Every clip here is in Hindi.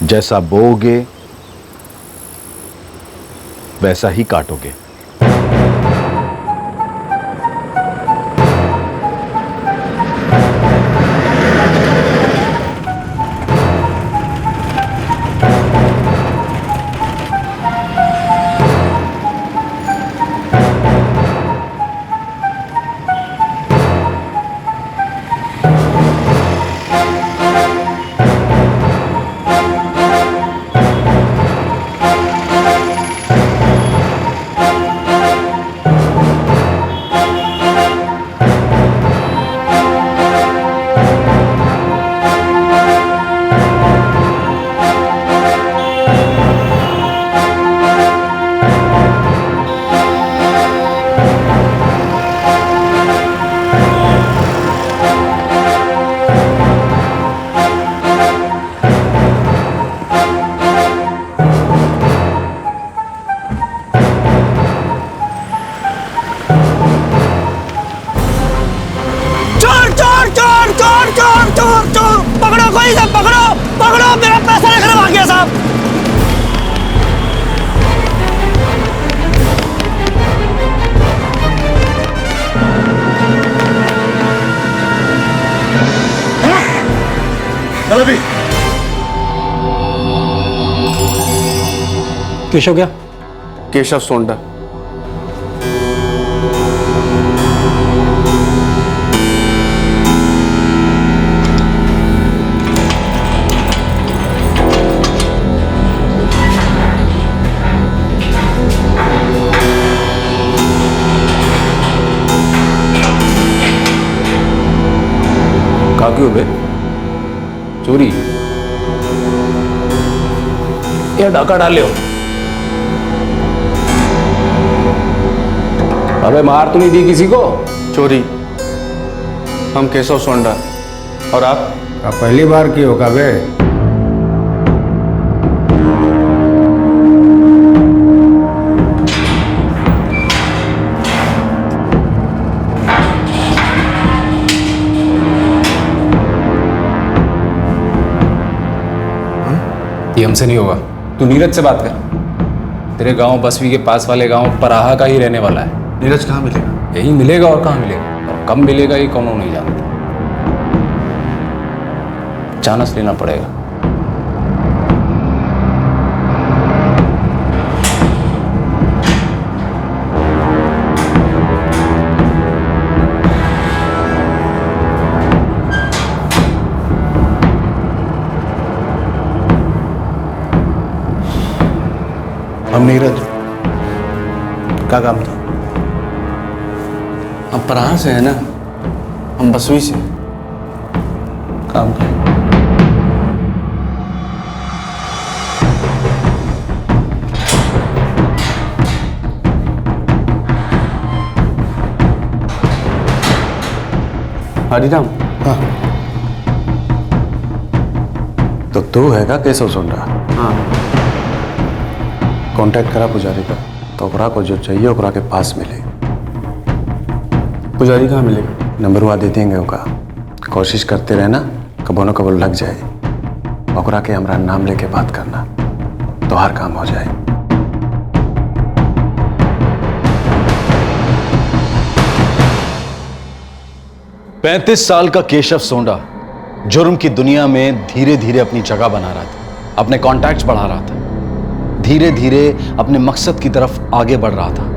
जैसा बोओगे वैसा ही काटोगे। पकड़ो कोई सब, पकड़ो पकड़ो, मेरा पैसा लेकर भाग गया साहब। केशव क्या? केशव सोंडा। क्यों बे? चोरी या डाका डाले हो? अबे मार तो नहीं दी किसी को? चोरी। हम केशव सोंडा। और आप? पहली बार की होगा बे? ये हमसे नहीं होगा। तू नीरज से बात कर। तेरे गांव बसवी के पास वाले गांव पराहा का ही रहने वाला है। नीरज कहाँ मिलेगा? यही मिलेगा और कहाँ मिलेगा, और कब मिलेगा ये कौन नहीं जानता। चांस लेना पड़ेगा। हम नीरज। क्या काम था? हम पराहा से है ना, हम बसवी से। काम का हरिराम। हाँ। तो तू हैगा केशव सोंडा? हाँ। कांटेक्ट करा पुजारी का, तो ओकरा को जो चाहिए ओकरा के पास मिले। पुजारी कहाँ मिलेगा? नंबरवा दे देंगे ओका। कोशिश करते रहना, कबो न कबो लग जाए। ओकरा के हमरा नाम लेके बात करना, तो हर काम हो जाए। पैंतीस साल का केशव सोंडा जुर्म की दुनिया में धीरे धीरे अपनी जगह बना रहा था, अपने कॉन्टैक्ट्स बढ़ा रहा था, धीरे धीरे अपने मकसद की तरफ आगे बढ़ रहा था।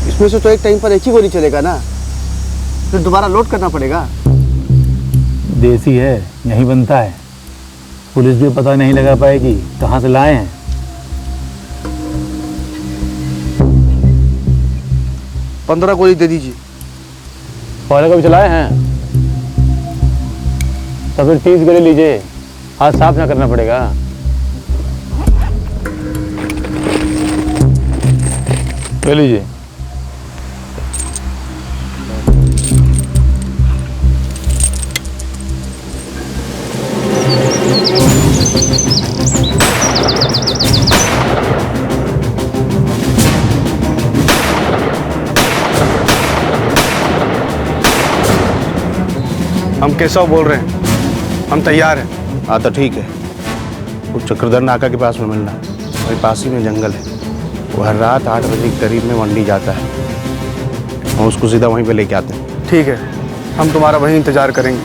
इसमें से तो एक टाइम पर एक ही गोली चलेगा ना, फिर दोबारा लोड करना पड़ेगा। देसी है, यहीं बनता है। पुलिस भी पता नहीं लगा पाएगी कहाँ से लाए हैं। 15 गोली दे दीजिए। पहले कभी चलाए हैं? तो फिर 30 गोली लीजिए, हाथ साफ ना करना पड़ेगा। ले लीजिए। हम केशव बोल रहे हैं, हम तैयार हैं। हाँ तो ठीक है, वो चक्रधर नाका के पास में मिलना, वही पास ही में जंगल है। वो हर रात 8 बजे के करीब में मंडी जाता है, हम उसको सीधा वहीं पे लेके आते हैं। ठीक है, हम तुम्हारा वहीं इंतजार करेंगे।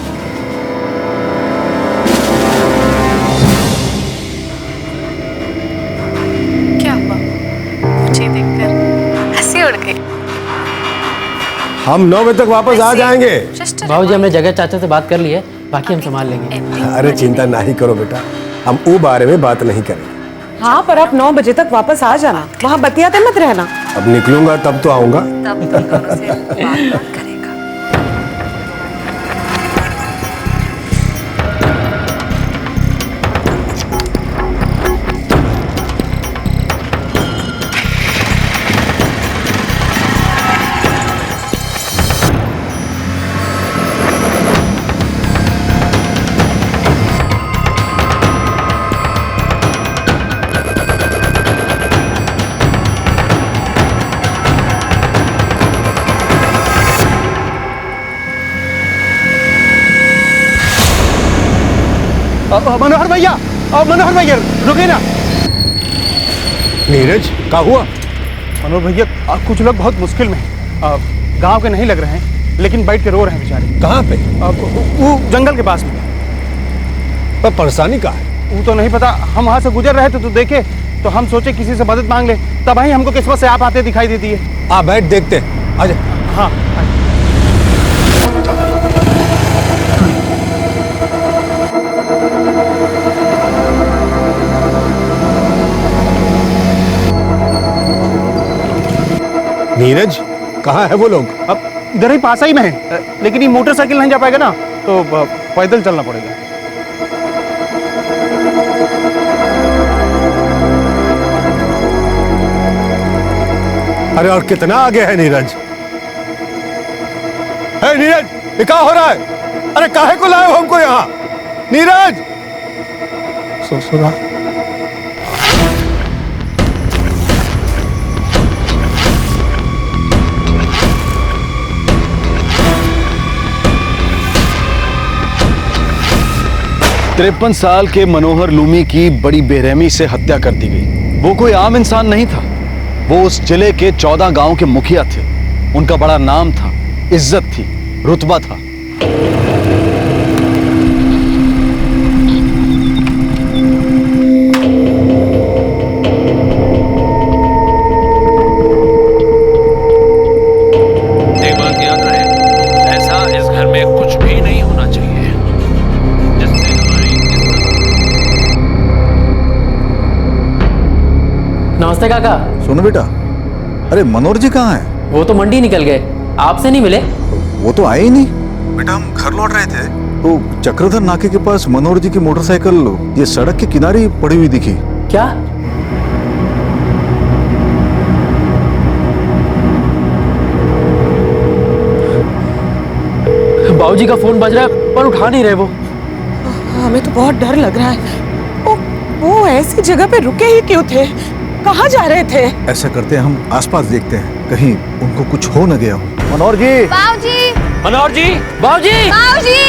क्या हुआ? मुझे देखकर हंसी उड़ गई। हम 9 बजे तक वापस आ जाएंगे। भाजी हमने जगह चाचा से बात कर ली है, बाकी हम संभाल लेंगे। अरे चिंता नहीं करो बेटा, हम वो बारे में बात नहीं करेंगे। हाँ, पर आप 9 बजे तक वापस आ जाना, वहाँ बतियाते मत रहना। अब निकलूंगा तब तो आऊंगा। तब तो उसे बात करेगा। मनोहर भैया, मनोहर भैया रुके ना। नीरज क्या हुआ? मनोहर भैया, कुछ लोग बहुत मुश्किल में हैं। गांव के नहीं लग रहे हैं, लेकिन बैठ के रो रहे हैं बेचारे। कहाँ पे? वो जंगल के पास में। पर परेशानी कहाँ है? वो तो नहीं पता, हम वहाँ से गुजर रहे थे तो देखे, तो हम सोचे किसी से मदद मांग ले, तब ही हमको किस्मत से आप आते दिखाई देती है। आ बैठ, देखते हैं। आजा। हाँ नीरज कहाँ है वो लोग? अब इधर ही पास ही में है, लेकिन ये मोटरसाइकिल नहीं जा पाएगा ना, तो पैदल चलना पड़ेगा। अरे और कितना आगे है नीरज? है नीरज, ये क्या हो रहा है? अरे काहे को लाए हो हमको यहाँ? नीरज सुना। तिरपन साल के मनोहर लूमी की बड़ी बेरहमी से हत्या कर दी गई। वो कोई आम इंसान नहीं था, वो उस जिले के 14 गांव के मुखिया थे। उनका बड़ा नाम था, इज्जत थी, रुतबा था। एक बात याद रहे, ऐसा इस घर में कुछ भी नहीं होना चाहिए जिससे हमारी नमस्ते काका। सुनो बेटा, अरे मनोहर जी कहाँ हैं? वो तो मंडी निकल गए, आपसे नहीं मिले। वो तो आए ही नहीं। बेटा हम घर लौट रहे थे तो चक्रधर नाके के पास मनोहर जी की मोटरसाइकिल ये सड़क के किनारे ही पड़ी हुई दिखी। क्या? बाबूजी का फोन बज रहा है पर उठा नहीं रहे वो। हमें तो बहुत डर लग रहा है। वो ऐसी जगह पे रुके ही क्यों थे? कहाँ जा रहे थे? ऐसा करते हैं, हम आसपास देखते हैं, कहीं उनको कुछ हो न गया हो। मनोहर जी, बाबूजी, मनोहर जी, बाबूजी, बाबूजी,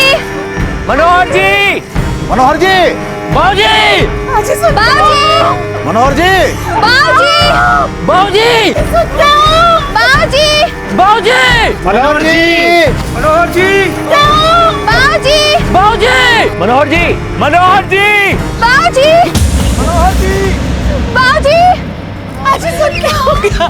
मनोहर जी, मनोहर जी, बाबूजी, बाबूजी, मनोहर जी, बाबूजी, बाबूजी, बाबूजी, बाबूजी, मनोहर जी, मनोहर जी, बाबूजी, बाबूजी, मनोहर जी, मनोहर जी, बाबूजी, मनोहर जी, बाबूजी, आज सब क्या हो गया?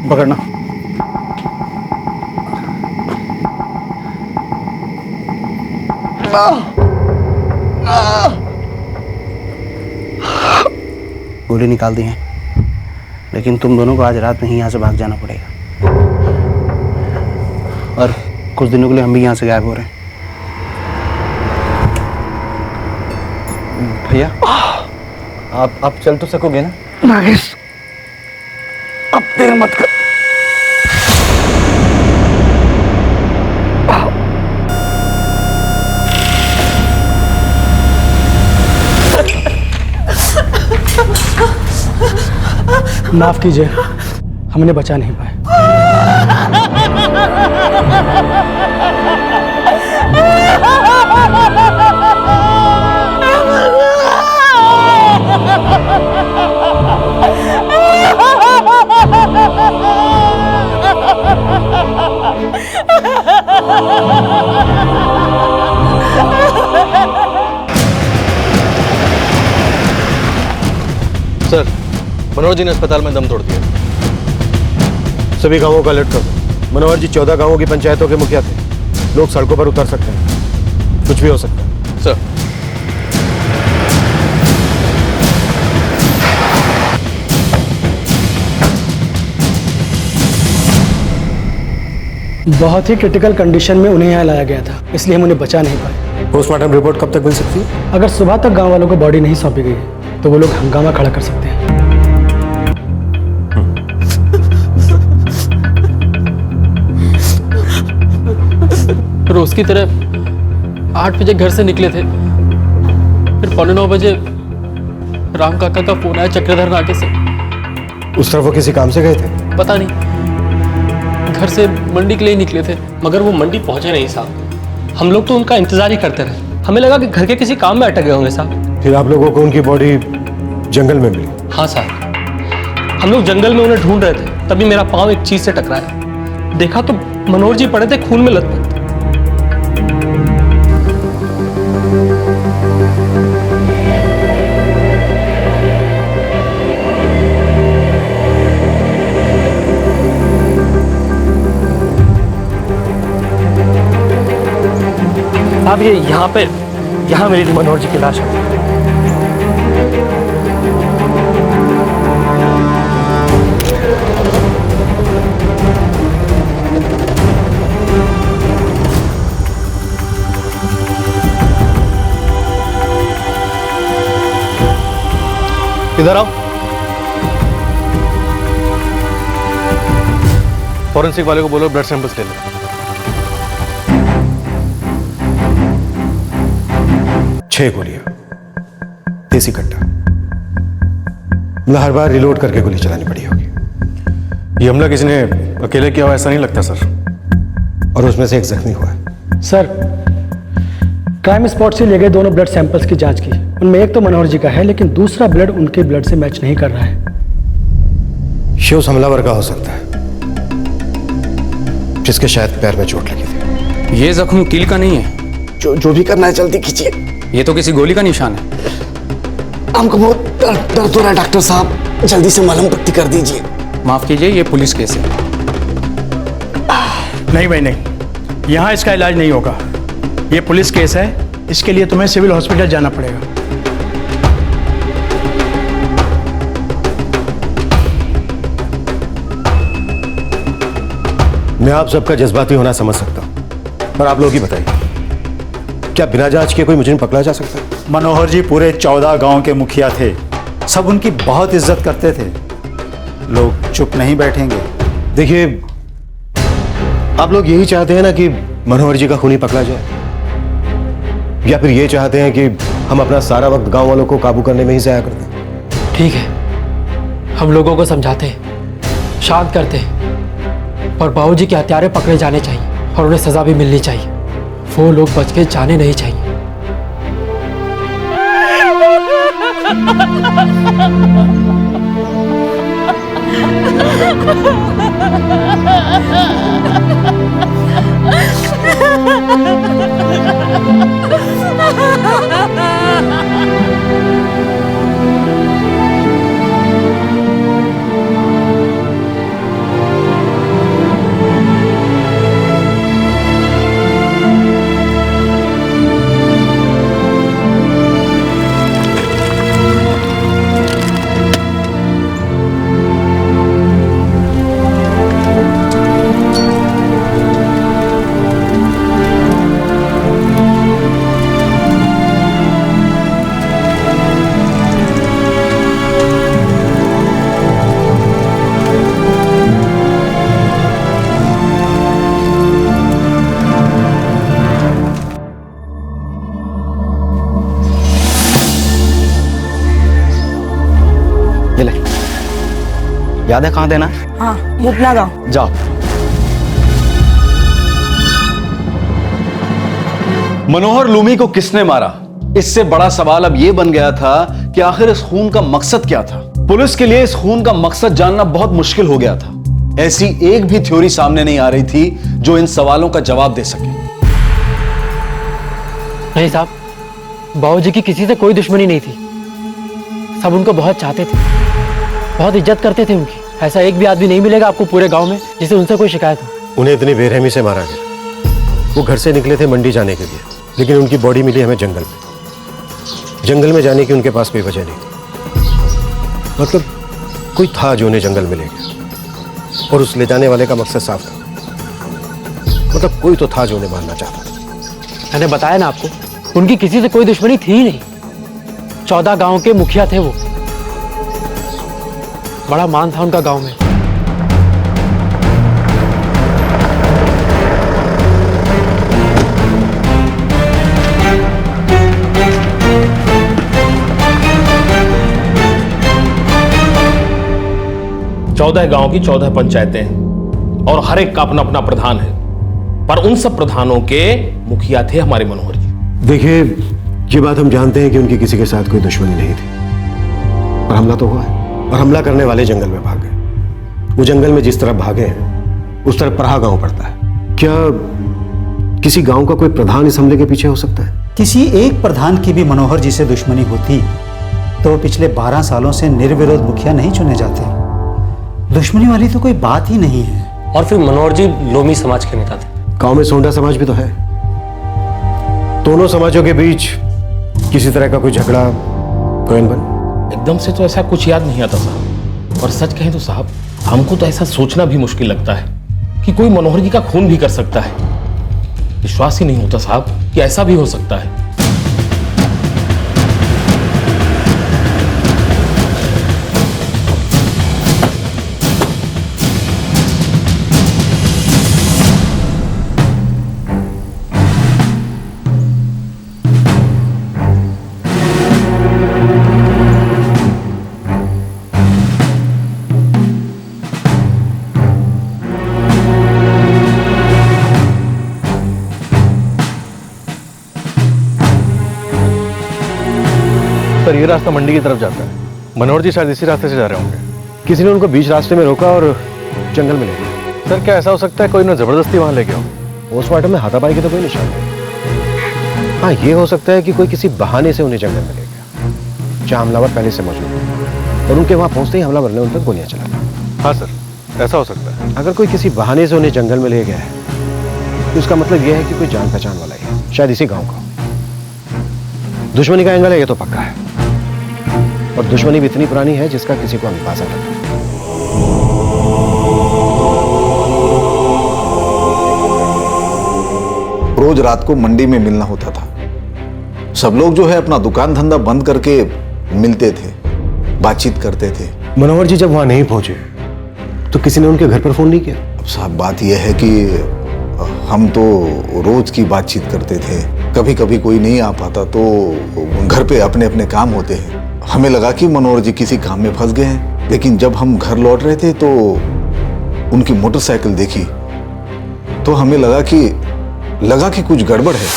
पकड़ना। गोली निकाल दी है, लेकिन तुम दोनों को आज रात में ही यहाँ से भाग जाना पड़ेगा, और कुछ दिनों के लिए हम भी यहाँ से गायब हो रहे हैं। भैया आप चल तो सकोगे ना? नागेश, अब देर मत कर। माफ कीजिए, हमने बचा नहीं पाए। सर, मनोहर जी ने अस्पताल में दम तोड़ दिया। सभी गांवों का अलर्ट कर दो। मनोहर जी 14 गांवों की पंचायतों के मुखिया थे। लोग सड़कों पर उतर सकते हैं, कुछ भी हो सकता है। सर, बहुत ही क्रिटिकल कंडीशन में उन्हें यहाँ लाया गया था, इसलिए हम उन्हें बचा नहीं पाए। पोस्टमार्टम रिपोर्ट कब तक मिल सकती है? अगर सुबह तक गांव वालों को बॉडी नहीं सौंपी गई तो वो लोग हंगामा खड़ा कर सकते हैं। रोज की तरह 8 बजे घर से निकले थे, फिर 9:15 बजे राम काका का फोन आया चक्रधर नाके से। उस तरफ वो किसी काम से गए थे? पता नहीं, घर से मंडी के लिए निकले थे। मगर वो मंडी पहुंचे नहीं साहब। हम लोग तो उनका इंतजार ही करते रहे। हमें लगा कि घर के किसी काम में अटक गए होंगे साहब। फिर आप लोगों को उनकी बॉडी जंगल में मिली? हाँ साहब, हम लोग जंगल में उन्हें ढूंढ रहे थे, तभी मेरा पाँव एक चीज से टकराया। देखा तो मनोहर जी पड़े थे खून में लथपथ। अब ये यहाँ मिली थी मनोहर जी की लाश। इधर आओ। फॉरेंसिक वाले को बोलो ब्लड सैंपल्स ले लो। 6 गोलियां, देसी कट्टा। मतलब हर बार रिलोड करके गोली चलानी पड़ी होगी। ये हमला किसी ने अकेले किया हुआ ऐसा नहीं लगता सर, और उसमें से एक जख्मी हुआ है। सर, क्राइम स्पॉट से लिए गए दोनों ब्लड सैंपल्स की जांच की। उनमें एक तो मनोहर जी का है, लेकिन दूसरा ब्लड उनके ब्लड से मैच नहीं कर रहा है। ये उस हमलावर का हो सकता है जिसके शायद पैर में चोट लगी थी। ये जख्म कील का नहीं है। जो भी करना है जल्दी कीजिए। ये तो किसी गोली का निशान है। हमको बहुत दर्द हो रहा है डॉक्टर साहब, जल्दी से मलहम पट्टी कर दीजिए। माफ कीजिए, ये पुलिस केस है। नहीं भाई नहीं, यहाँ इसका इलाज नहीं होगा। ये पुलिस केस है, इसके लिए तुम्हें सिविल हॉस्पिटल जाना पड़ेगा। मैं आप सबका जज्बाती होना समझ सकता हूं, पर आप लोग ही बताइए, क्या बिना जांच के कोई मुजरिम पकड़ा जा सकता है? मनोहर जी पूरे 14 गांव के मुखिया थे, सब उनकी बहुत इज्जत करते थे। लोग चुप नहीं बैठेंगे। देखिए, आप लोग यही चाहते हैं ना कि मनोहर जी का खूनी पकड़ा जाए, या फिर ये चाहते हैं कि हम अपना सारा वक्त गांव वालों को काबू करने में ही जाया करते हैं? ठीक है, हम लोगों को समझाते, शांत करते, पर बाबूजी के हत्यारे पकड़े जाने चाहिए और उन्हें सजा भी मिलनी चाहिए। वो लोग बच के जाने नहीं चाहिए। याद है कहाँ देना? हाँ, मुदला गाँव। जाओ। मनोहर लूमी को किसने मारा? इससे बड़ा सवाल अब यह बन गया था कि आखिर इस खून का मकसद क्या था। पुलिस के लिए इस खून का मकसद जानना बहुत मुश्किल हो गया था। ऐसी एक भी थ्योरी सामने नहीं आ रही थी जो इन सवालों का जवाब दे सके। नहीं साहब, बाबूजी की किसी से कोई दुश्मनी नहीं थी। सब उनको बहुत चाहते थे, बहुत इज्जत करते थे उनकी। ऐसा एक भी आदमी नहीं मिलेगा आपको पूरे गांव में जिसे उनसे कोई शिकायत हो। उन्हें इतनी बेरहमी से मारा गया। वो घर से निकले थे मंडी जाने के लिए, लेकिन उनकी बॉडी मिली हमें जंगल में। जंगल में जाने की उनके पास कोई वजह नहीं। मतलब कोई था जो उन्हें जंगल में ले गया, और उस ले जाने वाले का मकसद साफ था। मतलब कोई तो था जो उन्हें मारना चाहता था। मैंने बताया ना आपको, उनकी किसी से कोई दुश्मनी थी ही नहीं। 14 गांव के मुखिया थे वो। बड़ा मान था उनका गांव में। चौदह गांव की 14 पंचायतें हैं और हर एक का अपना अपना प्रधान है, पर उन सब प्रधानों के मुखिया थे हमारे मनोहर जी। देखिए, ये बात हम जानते हैं कि उनकी किसी के साथ कोई दुश्मनी नहीं थी, पर हमला तो हुआ है, और हमला करने वाले जंगल में भाग गए। वो जंगल में जिस तरफ भागे हैं उस तरफ पराहा गांव पड़ता है। क्या किसी गांव का कोई प्रधान इस हमले के पीछे हो सकता है? किसी एक प्रधान की भी मनोहर जी से दुश्मनी होती तो वो पिछले 12 सालों से निर्विरोध मुखिया नहीं चुने जाते। दुश्मनी वाली तो कोई बात ही नहीं है। और फिर मनोहर जी लोमी समाज के नेता थे। गांव में सोंडा समाज भी तो है। दोनों समाजों के बीच किसी तरह का कोई झगड़ा, कोई अनबन? एकदम से तो ऐसा कुछ याद नहीं आता साहब। और सच कहें तो साहब, हमको तो ऐसा सोचना भी मुश्किल लगता है कि कोई मनोहर जी का खून भी कर सकता है। विश्वास ही नहीं होता साहब कि ऐसा भी हो सकता है। सर, ये रास्ता मंडी की तरफ जाता है। मनोहर जी शायद इसी रास्ते से जा रहे होंगे। किसी ने उनको बीच रास्ते में रोका और जंगल में ले गया। सर, क्या ऐसा हो सकता है कोई ने जबरदस्ती वहां ले गया हो? पोस्टमार्टम में हाथापाई के तो कोई निशान नहीं। हाँ, ये हो सकता है कि कोई किसी बहाने से उन्हें जंगल में ले गया, जहाँ हमलावर पहले से मौजूद है, और उनके वहां पहुंचते ही हमलावर ने उन पर गोलियां चला दी। हाँ सर, ऐसा हो सकता है। अगर कोई किसी बहाने से उन्हें जंगल में ले गया है तो इसका मतलब यह है कि कोई जान पहचान वाला है, शायद इसी गाँव का। दुश्मनी का एंगल है ये तो पक्का है, और दुश्मनी भी इतनी पुरानी है जिसका किसी को अंदाजा नहीं। रोज रात को मंडी में मिलना होता था। सब लोग जो है अपना दुकान धंधा बंद करके मिलते थे, बातचीत करते थे। मनोहर जी जब वहां नहीं पहुंचे तो किसी ने उनके घर पर फोन नहीं किया? अब साहब, बात यह है कि हम तो रोज की बातचीत करते थे। कभी कभी कोई नहीं आ पाता तो घर पे अपने अपने काम होते हैं। हमें लगा कि मनोहर जी किसी काम में फंस गए हैं, लेकिन जब हम घर लौट रहे थे तो उनकी मोटरसाइकिल देखी तो हमें लगा कि कुछ गड़बड़ है।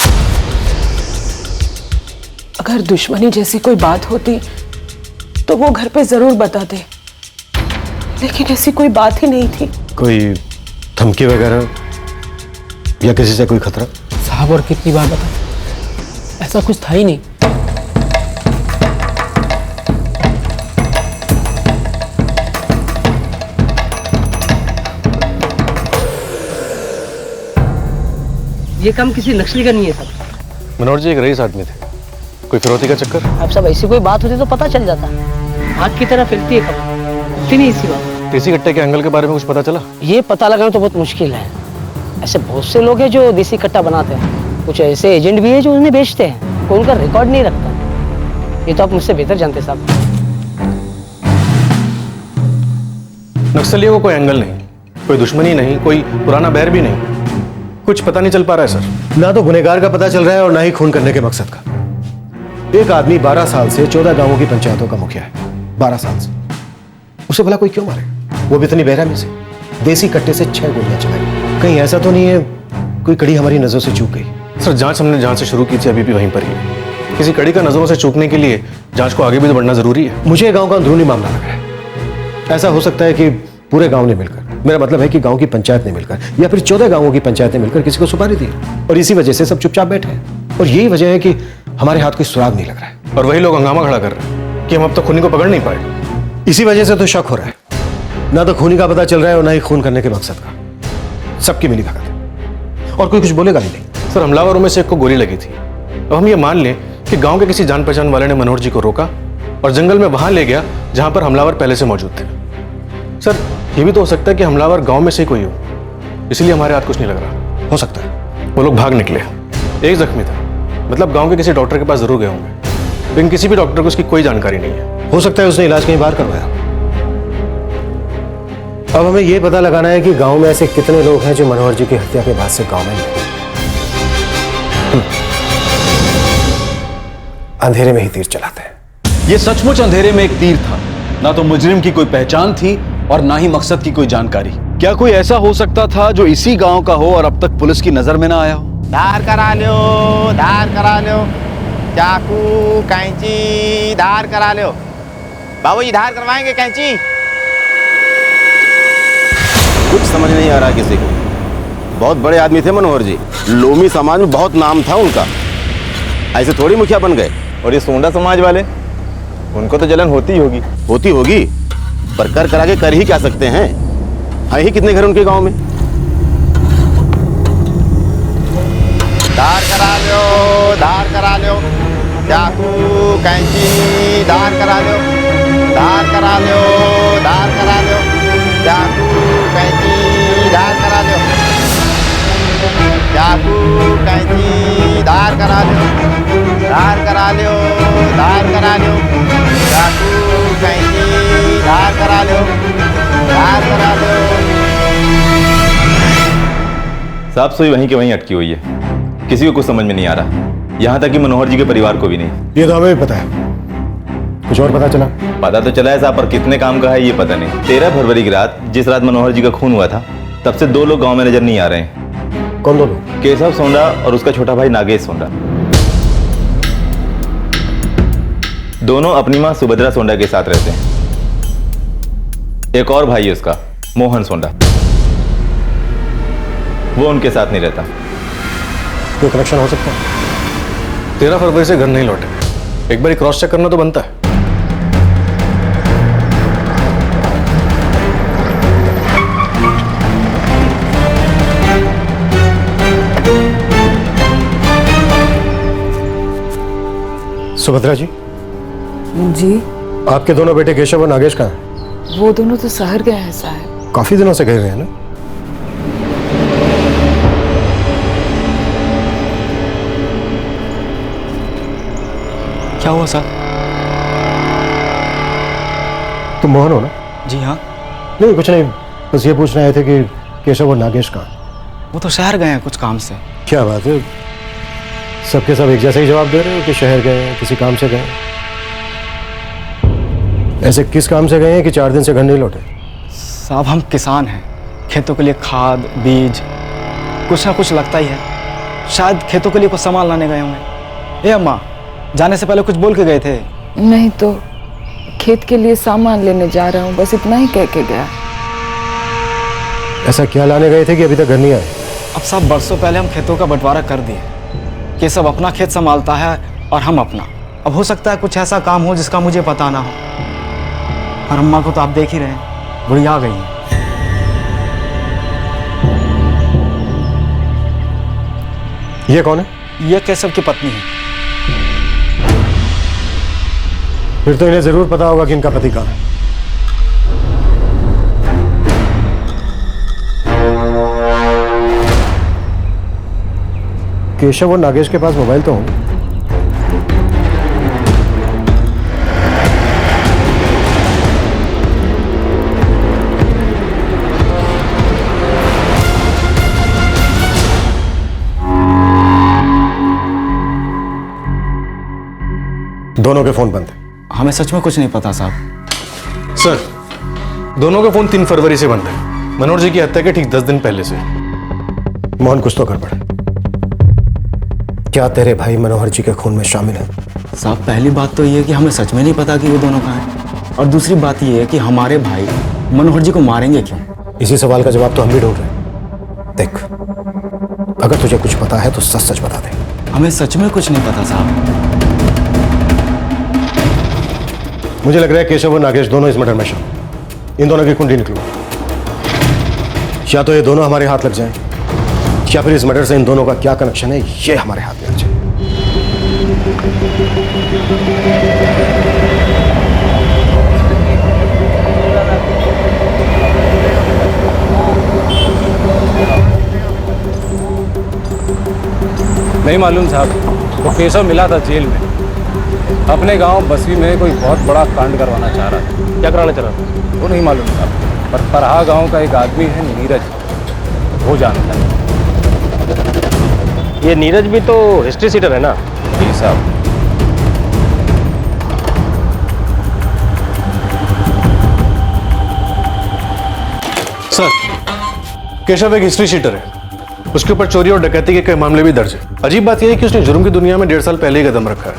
अगर दुश्मनी जैसी कोई बात होती तो वो घर पे जरूर बताते, लेकिन ऐसी कोई बात ही नहीं थी। कोई धमकी वगैरह या किसी से कोई खतरा? साहब, और कितनी बार बता, ऐसा कुछ था ही नहीं। ये काम किसी नक्सली का नहीं है साहब। मनोहर जी एक रईस आदमी थे, कोई फिरौती का चक्कर? अब सब ऐसी कोई बात होती तो पता चल जाता। आग की तरह फैलती है खबर, होती नहीं इसी बात। देसी कट्टे के एंगल के बारे में कुछ पता चला? ये पता लगाना तो बहुत मुश्किल है। ऐसे बहुत से लोग हैं जो देसी कट्टा बनाते हैं, कुछ ऐसे एजेंट भी है जो उन्हें बेचते हैं, कोई उनका रिकॉर्ड नहीं रखता। ये तो आप मुझसे बेहतर जानते साहब। नक्सलियों को कोई एंगल नहीं, कोई दुश्मनी नहीं, कोई पुराना बैर भी नहीं। कुछ पता नहीं चल पा रहा है सर। ना तो गुनहगार का पता चल रहा है और ना ही खून करने के मकसद का। एक आदमी 12 साल से 14 गांवों की पंचायतों का मुखिया है। 12 साल से। उसे भला कोई क्यों मारे? वो भी इतनी बेरहमी से। देसी कट्टे से 6 गोलियां चलाई। कहीं ऐसा तो नहीं है कोई कड़ी हमारी नजरों से चूक गई? सर जांच हमने जहां से शुरू की थी अभी भी वहीं पर ही है। किसी कड़ी का नजरों से चूकने के लिए जांच को आगे भी तो बढ़ना जरूरी है। मुझे गांव का अंदरूनी मामला लग रहा है। ऐसा हो सकता है कि पूरे गांव ने मिलकर, मेरा मतलब है कि गांव की पंचायत ने मिलकर या फिर 14 गांवों की पंचायत ने मिलकर किसी को सुपारी दी और इसी वजह से सब चुपचाप बैठे हैं। और यही वजह है कि हमारे हाथ कोई सुराग नहीं लग रहा है। और वही लोग हंगामा खड़ा कर रहे हैं कि हम अब तक खूनी को पकड़ नहीं पाए। इसी वजह से तो शक हो रहा है। ना तो खूनी का पता चल रहा है और ना ही खून करने के मकसद का। सबकी मिली भगत है और कोई कुछ बोलेगा भी नहीं। सर हमलावरों में से एक को गोली लगी थी। अब हम ये मान लें कि गांव के किसी जान पहचान वाले ने मनोहर जी को रोका और जंगल में वहां ले गया जहां पर हमलावर पहले से मौजूद थे। सर ये भी तो हो सकता है कि हमलावर गांव में से कोई हो, इसलिए हमारे हाथ कुछ नहीं लग रहा। हो सकता है वो लोग भाग निकले। एक जख्मी था, मतलब गांव के किसी डॉक्टर के पास जरूर गए होंगे, लेकिन किसी भी डॉक्टर को उसकी कोई जानकारी नहीं है। हो सकता है उसने इलाज कहीं बाहर करवाया। अब हमें यह पता लगाना है कि गांव में ऐसे कितने लोग हैं जो मनोहर जी की हत्या के बाद से गांव में नहीं। अंधेरे में ही तीर चलाते हैं। ये सचमुच अंधेरे में एक तीर था। ना तो मुजरिम की कोई पहचान थी और ना ही मकसद की कोई जानकारी। क्या कोई ऐसा हो सकता था जो इसी गांव का हो और अब तक पुलिस की नजर में ना आया हो? धार करा लो, धार करा लो, चाकू कैंची धार करा लो। बाबूजी धार करवाएंगे कैंची? कुछ समझ नहीं आ रहा किसी को। बहुत बड़े आदमी थे मनोहर जी, लोमी समाज में बहुत नाम था उनका। ऐसे थोड़ी मुखिया बन गए। और ये सोंडा समाज वाले, उनको तो जलन होती होगी। होती होगी, पर कर करा के कर ही क्या सकते हैं। हैं ही कितने घर उनके गांव में। धार करा लो, धार करा लो, चाकू कैंची धार करा लो, धार करा लो, धार करा लो, चाकू कैंची धार करा लो, चाकू कैंची धार करा लो, धार करा लो, धार करा लो, चाकू कैंची धार करा लो, धार करा लो। साहब सुई वहीं के वहीं अटकी हुई है, किसी को कुछ समझ में नहीं आ रहा, यहाँ तक कि मनोहर जी के परिवार को भी नहीं। ये तो हमें भी पता है, कुछ और पता चला? पता तो चला है साहब, पर कितने काम का है ये पता नहीं। 13 फरवरी की रात, जिस रात मनोहर जी का खून हुआ था, तब से 2 लोग गांव में नजर नहीं आ रहे हैं। कौन 2 लोग? केशव सोंडा और उसका छोटा भाई नागेश सोंडा। दोनों अपनी मां सुभद्रा सोंडा के साथ रहते हैं। एक और भाई है उसका, मोहन सोंडा, वो उनके साथ नहीं रहता। कोई कनेक्शन हो सकता है? 13 फरवरी से घर नहीं लौटे। एक बार क्रॉस चेक करना तो बनता है। सुभद्रा जी। जी। आपके दोनों बेटे केशव और नागेश कहाँ हैं? वो दोनों तो शहर गए हैं साहब। काफी दिनों से गए हुए हैं ना? क्या हुआ सर? तुम मोहन हो ना? जी हाँ। नहीं कुछ नहीं, बस ये पूछ रहे थे कि केशव और नागेश कहाँ? वो तो शहर गए हैं कुछ काम से। क्या बात है, सबके सब एक जैसा ही जवाब दे रहे हो कि शहर गए हैं, किसी काम से गए? ऐसे किस काम से गए हैं कि 4 दिन से घर नहीं लौटे? साहब हम किसान हैं, खेतों के लिए खाद बीज कुछ ना कुछ लगता ही है। शायद खेतों के लिए कुछ सामान लाने गए होंगे। ए अम्मा, जाने से पहले कुछ बोल के गए थे? नहीं तो खेत के लिए सामान लेने जा रहा हूँ, बस इतना ही कह के गया। ऐसा क्या लाने गए थे कि अभी तक घर नहीं आए? अब साहब बरसों पहले हम खेतों का बंटवारा कर दिए कि सब अपना खेत संभालता है और हम अपना। अब हो सकता है कुछ ऐसा काम हो जिसका मुझे पता ना हो। और अम्मा को तो आप देख ही रहे हैं, बुढ़िया आ गई हैं। ये कौन है? ये केशव की पत्नी है। फिर तो इन्हें जरूर पता होगा कि इनका पति कहाँ है। केशव और नागेश के पास मोबाइल तो होंगे। दोनों के फोन बंद है। हमें सच में कुछ नहीं पता साहब। सर दोनों के फोन 3 फरवरी से बंद है, मनोहर जी की हत्या के ठीक 10 दिन पहले से। मोहन, कुछ तो गड़बड़ है। क्या तेरे भाई मनोहर जी के खून में शामिल है? साहब, पहली बात तो ये है कि हमें सच में नहीं पता कि वो दोनों कहाँ हैं, और दूसरी बात ये है कि हमारे भाई मनोहर जी को मारेंगे क्यों? इसी सवाल का जवाब तो हम भी ढूंढ रहे हैं। देख, अगर तुझे कुछ पता है तो सच सच बता दे। हमें सच में कुछ नहीं पता साहब। मुझे लग रहा है केशव और नागेश दोनों इस मर्डर में शामिल। इन दोनों की कुंडली निकलो, या तो ये दोनों हमारे हाथ लग जाएं, या फिर इस मर्डर से इन दोनों का क्या कनेक्शन है ये हमारे हाथ में आ जाए। नहीं मालूम साहब, तो केशव मिला था जेल में, अपने गांव बसवी में कोई बहुत बड़ा कांड करवाना चाह रहा था। क्या कराना चाह रहा था वो नहीं मालूम साहब, पर परहा गांव का एक आदमी है नीरज, वो जानता है। ये नीरज भी तो हिस्ट्री सीटर है ना? जी साहब। सर, केशव एक हिस्ट्री शीटर है, उसके ऊपर चोरी और डकैती के कई मामले भी दर्ज है। अजीब बात यह है कि उसने जुर्म की दुनिया में 1.5 साल पहले ही कदम रखा है।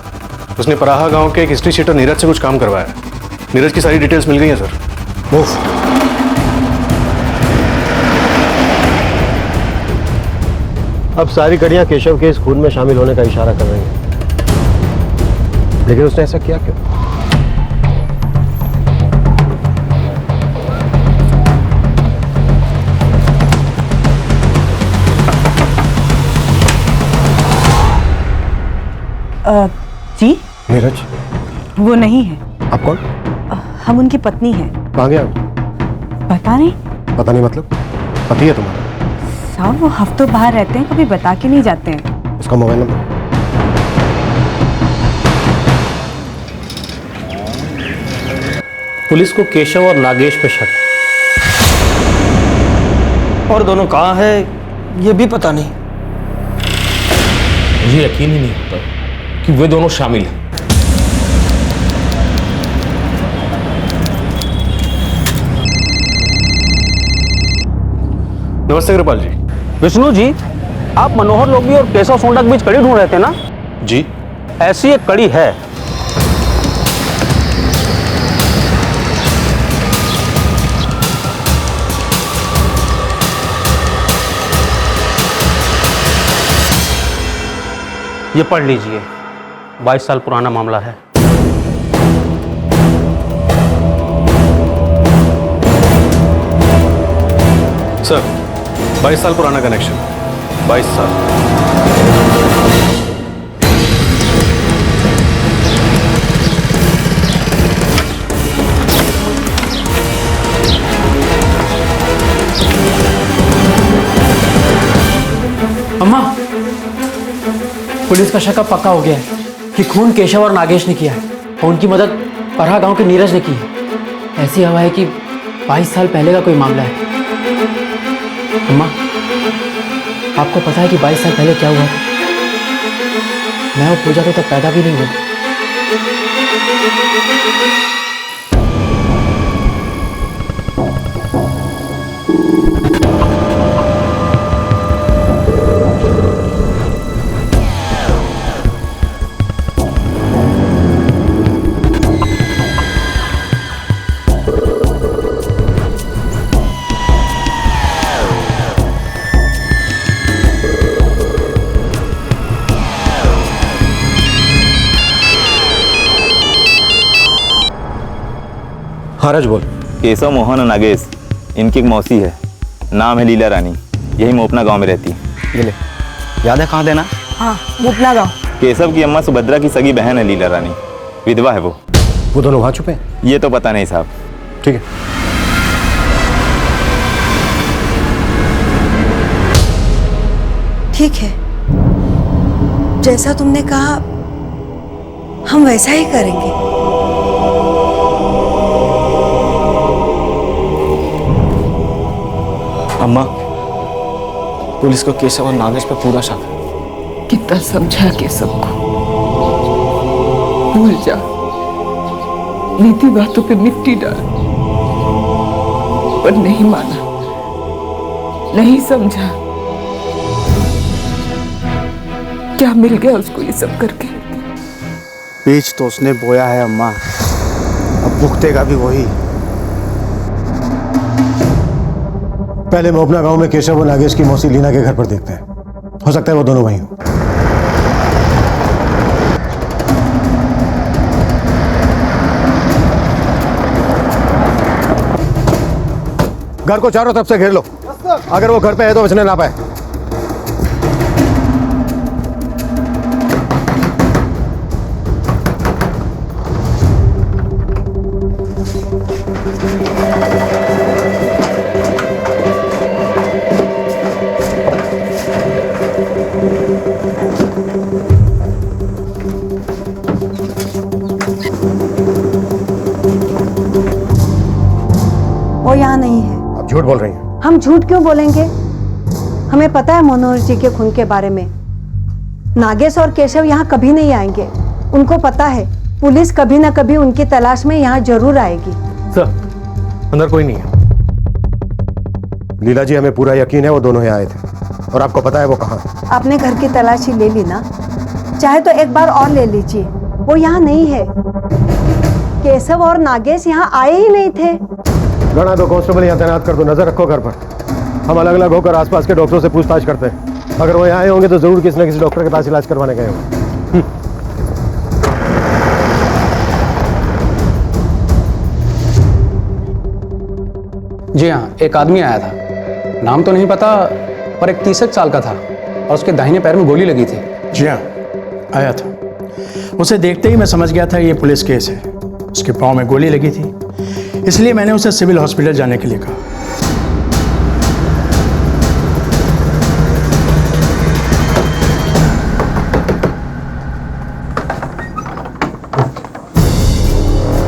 उसने पराहा गांव के एक हिस्ट्री शीटर नीरज से कुछ काम करवाया है। नीरज की सारी डिटेल्स मिल गई हैं सर। मूव। अब सारी कड़ियां केशव के इस खून में शामिल होने का इशारा कर रही हैं, लेकिन उसने ऐसा किया क्यों? जी? नीरज? वो नहीं है। आप कौन? हम उनकी पत्नी हैं। कहाँ गया? पता नहीं। पता नहीं मतलब? पति है तुम्हारा? साहब, वो हफ्तों बाहर रहते हैं, कभी बता के नहीं जाते हैं। उसका मोबाइल नंबर? पुलिस को केशव और नागेश पे शक है, और दोनों कहाँ है ये भी पता नहीं। मुझे यकीन ही नहीं होता कि वे दोनों शामिल हैं। नमस्ते कृपाल जी। विष्णु जी, आप मनोहर लोगी और केशव सोंडा के बीच कड़ी ढूंढ रहे थे ना? जी। ऐसी एक कड़ी है। ये पढ़ लीजिए, 22 साल पुराना मामला है। सर, 22 साल पुराना कनेक्शन, 22 साल। अम्मा, पुलिस का शक अब पक्का हो गया है कि खून केशव और नागेश ने किया है, और उनकी मदद परहा गांव के नीरज ने की है। ऐसी हवा है कि 22 साल पहले का कोई मामला है। अम्मा, आपको पता है कि 22 साल पहले क्या हुआ था? मैं और पूजा तो तब पैदा भी नहीं हुए। महाराज बोल। केशव, मोहन और नागेश, इनकी एक मौसी है, नाम है लीला रानी, यही मोपना गांव में रहती है। ले, याद है कहाँ देना? हाँ, मोपना गाँव। केशव की अम्मा सुभद्रा की सगी बहन है लीला रानी, विधवा है वो। दोनों वहां छुपे? ये तो पता नहीं साहब। ठीक है। ठीक है, जैसा तुमने कहा हम वैसा ही करेंगे। अम्मा, पुलिस को केशव और नागेश पे पूरा शक है। कितना समझा केशव को, भूल जा, बीती बातों पे मिट्टी डाल। पर नहीं माना, नहीं समझा। क्या मिल गया उसको ये सब करके? बीज तो उसने बोया है अम्मा, अब भुगतेगा भी वही। पहले मोपना गांव में केशव और नागेश की मौसी लीना के घर पर देखते हैं, हो सकता है वो दोनों वहीं हो। घर को चारों तरफ से घेर लो, अगर वो घर पे है तो बचने ना पाए। वो यहाँ नहीं है। आप झूठ बोल रही हैं। हम झूठ क्यों बोलेंगे? हमें पता है मनोहर जी के खून के बारे में। नागेश और केशव यहाँ कभी नहीं आएंगे। उनको पता है पुलिस कभी ना कभी उनकी तलाश में यहाँ जरूर आएगी। सर, अंदर कोई नहीं है। लीला जी, हमें पूरा यकीन है वो दोनों यहाँ आए थे, और आपको पता है वो कहाँ है। आपने घर की तलाशी ले ली ना, चाहे तो एक बार और ले लीजिए। वो यहाँ नहीं है। केशव और नागेश यहाँ आए ही नहीं थे। गणा दो कांस्टेबल यहाँ तैनात कर दो, नजर रखो घर पर। हम अलग अलग होकर आसपास के डॉक्टरों से पूछताछ करते हैं। अगर वो यहाँ आए होंगे तो जरूर किसी न किसी डॉक्टर के पास इलाज करवाने गए होंगे। जी हाँ, एक आदमी आया था, नाम तो नहीं पता, पर एक 30 साल का था और उसके दाहिने पैर में गोली लगी थी। जी हाँ, आया था। उसे देखते ही मैं समझ गया था ये पुलिस केस है। उसके पाँव में गोली लगी थी, इसलिए मैंने उसे सिविल हॉस्पिटल जाने के लिए कहा।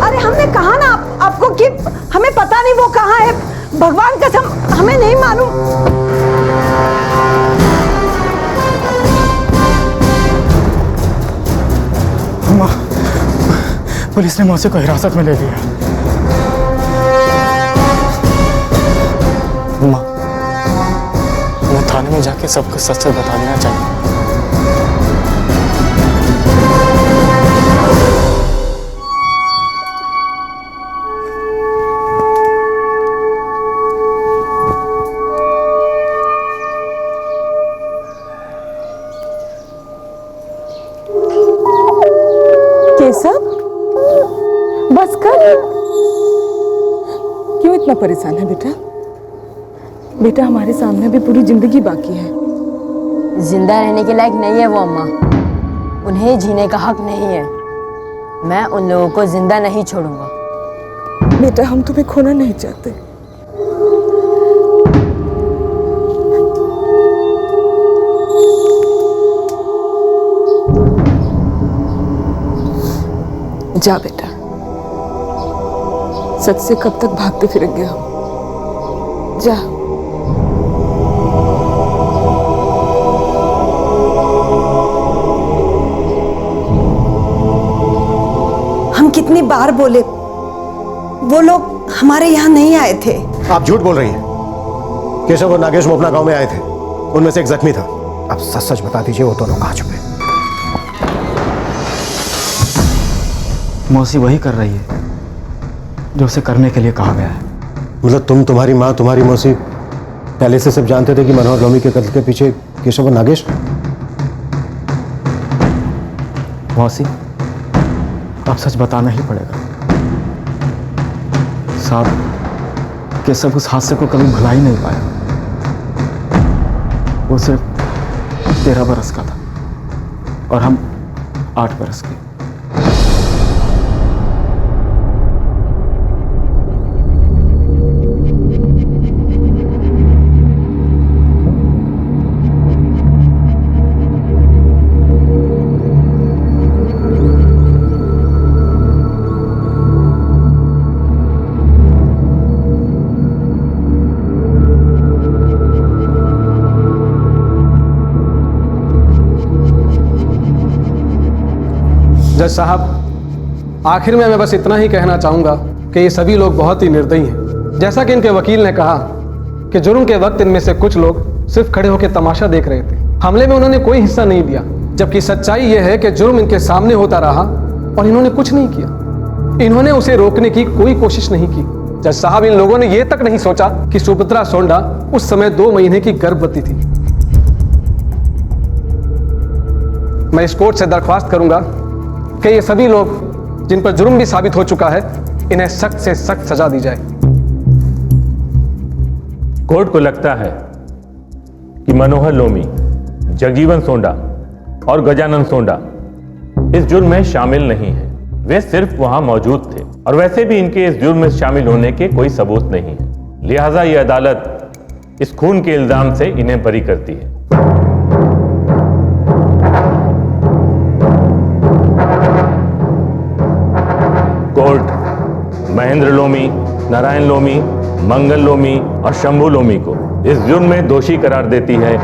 अरे हमने कहा ना आपको कि हमें पता नहीं वो कहाँ है। भगवान कसम हमें नहीं मालूम। अम्मा, पुलिस ने मौसी को हिरासत में ले लिया। अम्मा, मैं थाने में जाके सबको सच सच बता देना चाहिए। केशव, बस कर। क्यों इतना परेशान है बेटा? बेटा, हमारे सामने भी पूरी जिंदगी बाकी है। जिंदा रहने के लायक नहीं है वो अम्मा, उन्हें जीने का हक नहीं है। मैं उन लोगों को जिंदा नहीं छोड़ूंगा। बेटा, हम तुम्हें खोना नहीं चाहते। जा बेटा, सच से कब तक भागते फिरेंगे हम? जा। हम कितनी बार बोले वो लोग हमारे यहाँ नहीं आए थे। आप झूठ बोल रही हैं। केशव और नागेश मोपना गांव में आए थे, उनमें से एक जख्मी था। अब सच सच बता दीजिए वो दोनों कहाँ छुपे? मौसी वही कर रही है जो उसे करने के लिए कहा गया है। मतलब तुम्हारी माँ, तुम्हारी मौसी पहले से सब जानते थे कि मनोहर लोमी के कत्ल के पीछे केशव और नागेश? मौसी, अब सच बताना ही पड़ेगा। साहब, केशव उस हादसे को कभी भुला ही नहीं पाया। वो सिर्फ 13 बरस का था और हम 8 बरस के। जज साहब, आखिर में मैं बस इतना ही कहना चाहूंगा कि ये सभी लोग बहुत ही निर्दयी हैं। जैसा कि इनके वकील ने कहा कि जुर्म के वक्त इनमें से कुछ लोग सिर्फ खड़े होकर तमाशा देख रहे थे। हमले में उन्होंने कोई हिस्सा नहीं लिया, जबकि सच्चाई यह है कि जुर्म इनके सामने होता रहा और इन्होंने कुछ नहीं किया। इन्होंने उसे रोकने की कोई कोशिश नहीं की। जज साहब, इन लोगों ने यह तक नहीं सोचा कि सुभद्रा सोंडा उस समय 2 महीने की गर्भवती थी। मैं इस कोर्ट से दरख्वास्त करूंगा कि ये सभी लोग जिन पर जुर्म भी साबित हो चुका है, इन्हें सख्त से सख्त सजा दी जाए। कोर्ट को लगता है कि मनोहर लोमी, जगजीवन सोंडा और गजानन सोंडा इस जुर्म में शामिल नहीं है। वे सिर्फ वहां मौजूद थे और वैसे भी इनके इस जुर्म में शामिल होने के कोई सबूत नहीं है। लिहाजा यह अदालत इस खून के इल्जाम से इन्हें बरी करती है। कोर्ट महेंद्र लोमी, नारायण लोमी, मंगल लोमी और शंभू लोमी को इस जुर्म में दोषी करार देती है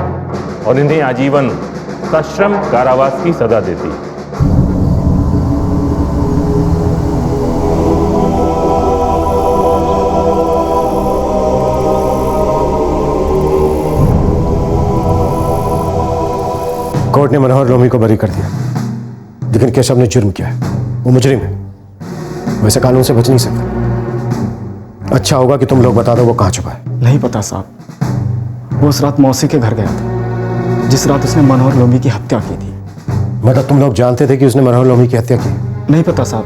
और इन्हें आजीवन सश्रम कारावास की सजा देती है। कोर्ट ने मनोहर लोमी को बरी कर दिया, लेकिन केशव ने जुर्म किया है, वो मुजरिम है, वैसे कानून से बच नहीं सकता। अच्छा होगा कि तुम लोग बता दो वो कहाँ छुपा है। नहीं पता साहब, वो उस रात मौसी के घर गया था, जिस रात उसने मनोहर लोमी की हत्या की थी। मतलब तुम लोग जानते थे कि उसने मनोहर लोमी की हत्या की? नहीं पता साहब,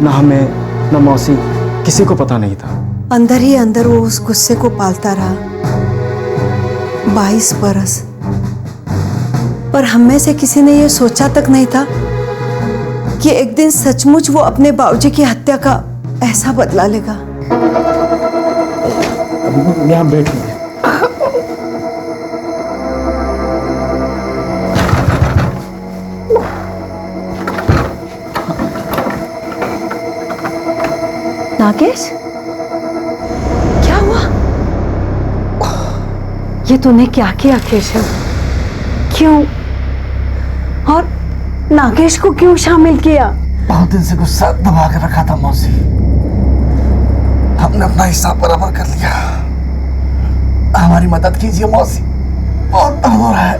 ना हमें ना मौसी, किसी को पता नहीं था। अंदर ही अंदर वो उस गुस्से को पालता रहा 22 बरस, पर हम में से किसी ने ये सोचा तक नहीं था कि एक दिन सचमुच वो अपने बाबूजी की हत्या का ऐसा बदला लेगा। यहाँ बैठिए। नागेश, क्या हुआ? ये तूने क्या किया केशव? क्यों? और नागेश को क्यों शामिल किया? बहुत दिन से गुस्सा दबा के रखा था मौसी, हमने अपना हिस्सा बराबर कर लिया। हमारी मदद कीजिए मौसी, बहुत दर्द हो रहा है।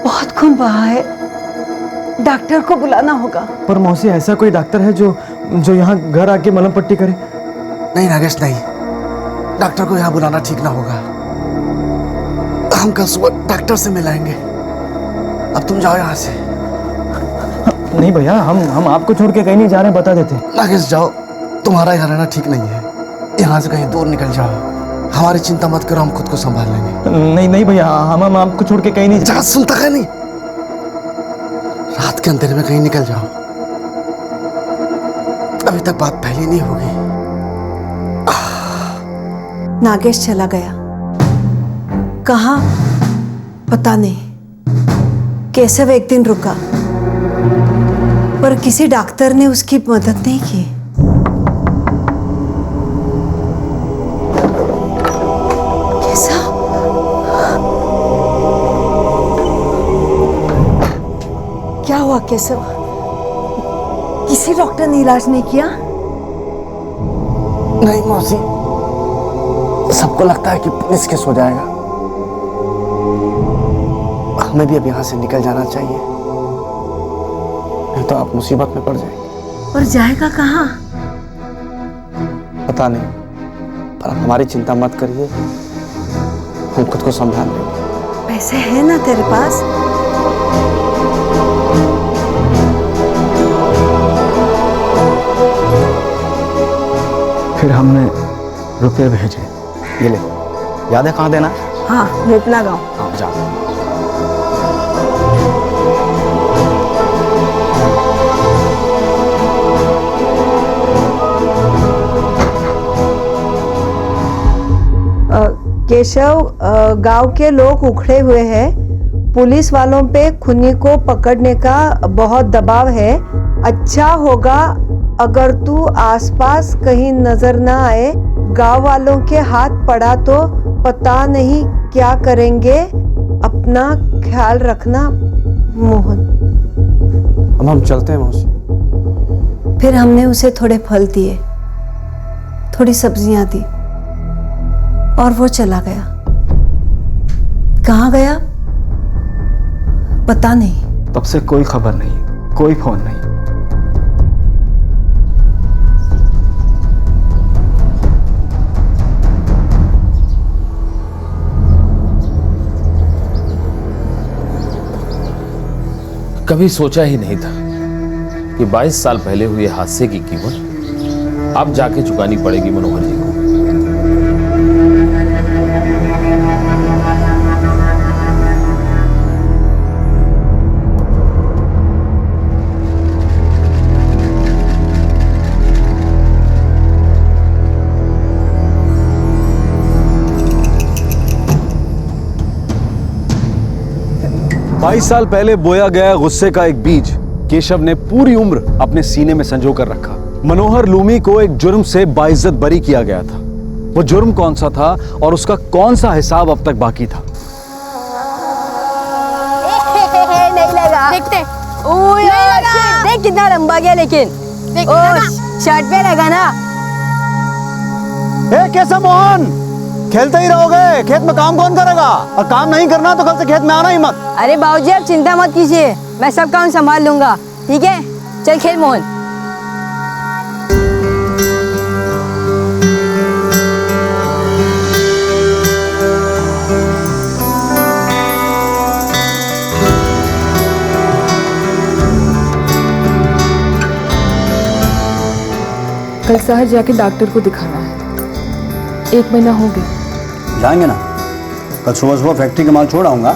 बहुत खून बहा है, डॉक्टर को बुलाना होगा। पर मौसी, ऐसा कोई डॉक्टर है जो यहाँ घर आके मलहम पट्टी करे? नहीं नागेश, नहीं, डॉक्टर को यहाँ बुलाना ठीक ना होगा। हम कल सुबह डॉक्टर से मिलाएंगे। अब तुम जाओ यहाँ से। नहीं भैया, हम आपको छोड़ के कहीं नहीं जा रहे, बता देते। नागेश जाओ, तुम्हारा यहाँ रहना ठीक नहीं है, यहाँ से कहीं दूर निकल जाओ। हमारी चिंता मत करो, हम खुद को संभाल लेंगे। नहीं भैया, हम आपको छोड़ के कहीं नहीं जा। सुनता है नहीं? रात के अंधेरे में कहीं निकल जाओ, अभी तक बात फैली नहीं होगी। नागेश चला गया, कहाँ पता नहीं। केशव एक दिन रुका, पर किसी डॉक्टर ने उसकी मदद नहीं की। केशव, क्या हुआ केशव? किसी डॉक्टर ने इलाज नहीं किया? नहीं मौसी, सबको लगता है कि पुलिस केस हो जाएगा। हमें भी अब यहाँ से निकल जाना चाहिए, नहीं तो आप मुसीबत में पड़ जाएंगे। और जाएगा कहाँ? पता नहीं, पर आप हमारी चिंता मत करिए, हम खुद को संभाल लेंगे। पैसे हैं ना तेरे पास? फिर हमने रुपए भेजे। ये ले, याद है कहाँ देना? हाँ, मोपला गाँव। हाँ, जा। केशव, गांव के लोग उखड़े हुए हैं। पुलिस वालों पे खूनी को पकड़ने का बहुत दबाव है। अच्छा होगा अगर तू आसपास कहीं नजर ना आए। गांव वालों के हाथ पड़ा तो पता नहीं क्या करेंगे। अपना ख्याल रखना मोहन। अब हम चलते हैं मौसी। फिर हमने उसे थोड़े फल दिए, थोड़ी सब्जियां दी और वो चला गया। कहाँ गया पता नहीं। तब से कोई खबर नहीं, कोई फोन नहीं। कभी सोचा ही नहीं था कि 22 साल पहले हुए हादसे की कीमत अब जाके चुकानी पड़ेगी मनोहर जी को। बाईस साल पहले बोया गया गुस्से का एक बीज केशव ने पूरी उम्र अपने सीने में संजो कर रखा। मनोहर लूमी को एक जुर्म से बाइज्जत बरी किया गया था। वो जुर्म कौन सा था और उसका कौन सा हिसाब अब तक बाकी था? नहीं लगा। देखते। देख कितना लंबा गया, लेकिन शर्ट पे लगा ना। कैसा मोहन, खेलते ही रहोगे? खेत में काम कौन करेगा? और काम नहीं करना तो कल से खेत में आना ही मत। अरे बाबूजी आप चिंता मत कीजिए, मैं सब काम संभाल लूंगा। ठीक है, चल खेल मोहन। कल शहर जाके डॉक्टर को दिखाना है। 1 महीना हो गया। जाएंगे ना, कल सुबह सुबह फैक्ट्री का माल छोड़ आऊंगा,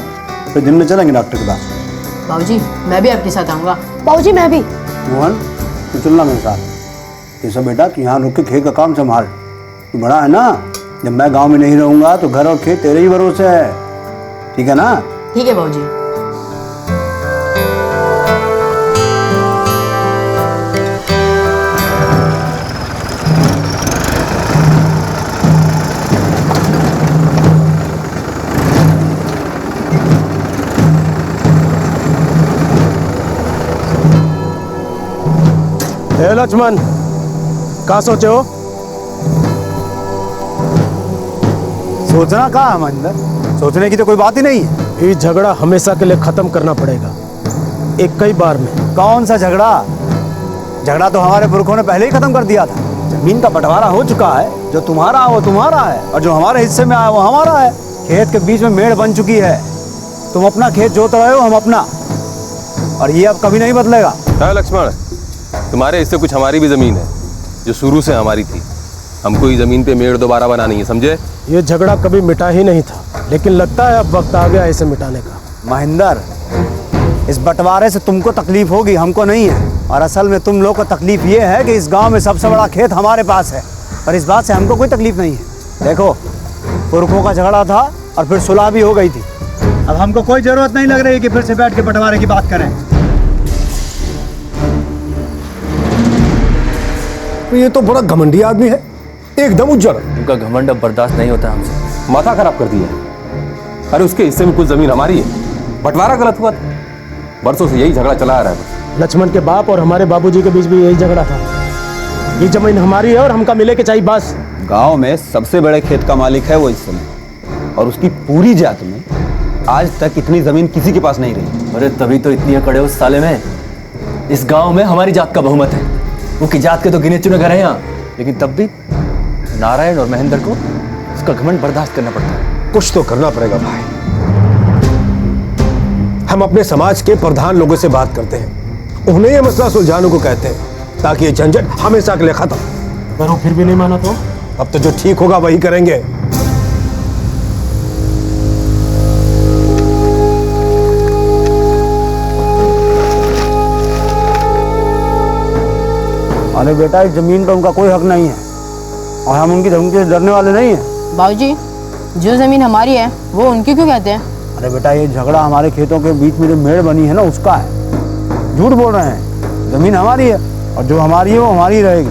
फिर दिन में चलेंगे डॉक्टर के पास। बाबूजी मैं भी आपके साथ आऊंगा। बाबूजी मैं भी। मोहन तू चलना मेरे साथ। ये सब बेटा तू यहाँ रुक के खेत का काम संभाल। तू बड़ा है ना, जब मैं गांव में नहीं रहूंगा तो घर और खेत तेरे ही भरोसे है। ठीक है ना? ठीक है बाबूजी। लक्ष्मण क्या सोचे हो? सोचना कहाँ है महेंद्र, सोचने की तो कोई बात ही नहीं है। ये झगड़ा हमेशा के लिए खत्म करना पड़ेगा, एक कई बार में। कौन सा झगड़ा? झगड़ा तो हमारे पुरखों ने पहले ही खत्म कर दिया था। जमीन का बंटवारा हो चुका है, जो तुम्हारा है वो तुम्हारा है और जो हमारे हिस्से में आया वो हमारा है। खेत के बीच में मेड़ बन चुकी है। तुम अपना खेत जोत रहे हो, हम अपना, और ये अब कभी नहीं बदलेगा। लक्ष्मण, तुम्हारे हिस्से कुछ हमारी भी जमीन है जो शुरू से हमारी थी। हमको ये जमीन पे मेड़ दोबारा बनानी है, समझे? ये झगड़ा कभी मिटा ही नहीं था, लेकिन लगता है अब वक्त आ गया इसे मिटाने का। महेंद्र, इस बंटवारे से तुमको तकलीफ होगी, हमको नहीं है। और असल में तुम लोग को तकलीफ ये है कि इस गांव में सबसे बड़ा खेत हमारे पास है, और इस बात से हमको कोई तकलीफ नहीं है। देखो, पुरखों का झगड़ा था और फिर सुलह भी हो गई थी। अब हमको कोई जरूरत नहीं लग रही कि फिर से बैठ के बंटवारे की बात करें। ये तो बड़ा घमंडी आदमी है, एकदम उज्जड़। उनका घमंड अब बर्दाश्त नहीं होता हमसे। माथा खराब कर दिया। अरे उसके हिस्से में कुछ जमीन हमारी है, बंटवारा गलत हुआ था। बरसों से यही झगड़ा चला आ रहा है। लक्ष्मण के बाप और हमारे बाबूजी के बीच भी यही झगड़ा था। ये जमीन हमारी है और हमका मिले के चाहिए बस। गांव में सबसे बड़े खेत का मालिक है वो इस समय, और उसकी पूरी जात में आज तक इतनी जमीन किसी के पास नहीं रही। अरे तभी तो इतनी अकड़ है उस साले में। इस गांव में हमारी जात का बहुमत है। वो की जात के तो गिने चुने घर हैं यहाँ, लेकिन तब भी नारायण और महेंद्र को उसका घमंड बर्दाश्त करना पड़ता है। कुछ तो करना पड़ेगा भाई। हम अपने समाज के प्रधान लोगों से बात करते हैं, उन्हें यह मसला सुलझाने को कहते हैं, ताकि ये झंझट हमेशा के लिए खत्म। अगर वो फिर भी नहीं माना तो अब तो जो ठीक होगा वही करेंगे। अरे बेटा, इस जमीन पर उनका कोई हक नहीं है और हम उनकी धमकी से डरने वाले नहीं हैं। बाबूजी जो जमीन हमारी है वो उनकी क्यों कहते हैं? अरे बेटा, ये झगड़ा हमारे खेतों के बीच में जो मेड़ बनी है ना उसका है। झूठ बोल रहे हैं, जमीन हमारी है और जो हमारी है वो हमारी रहेगी।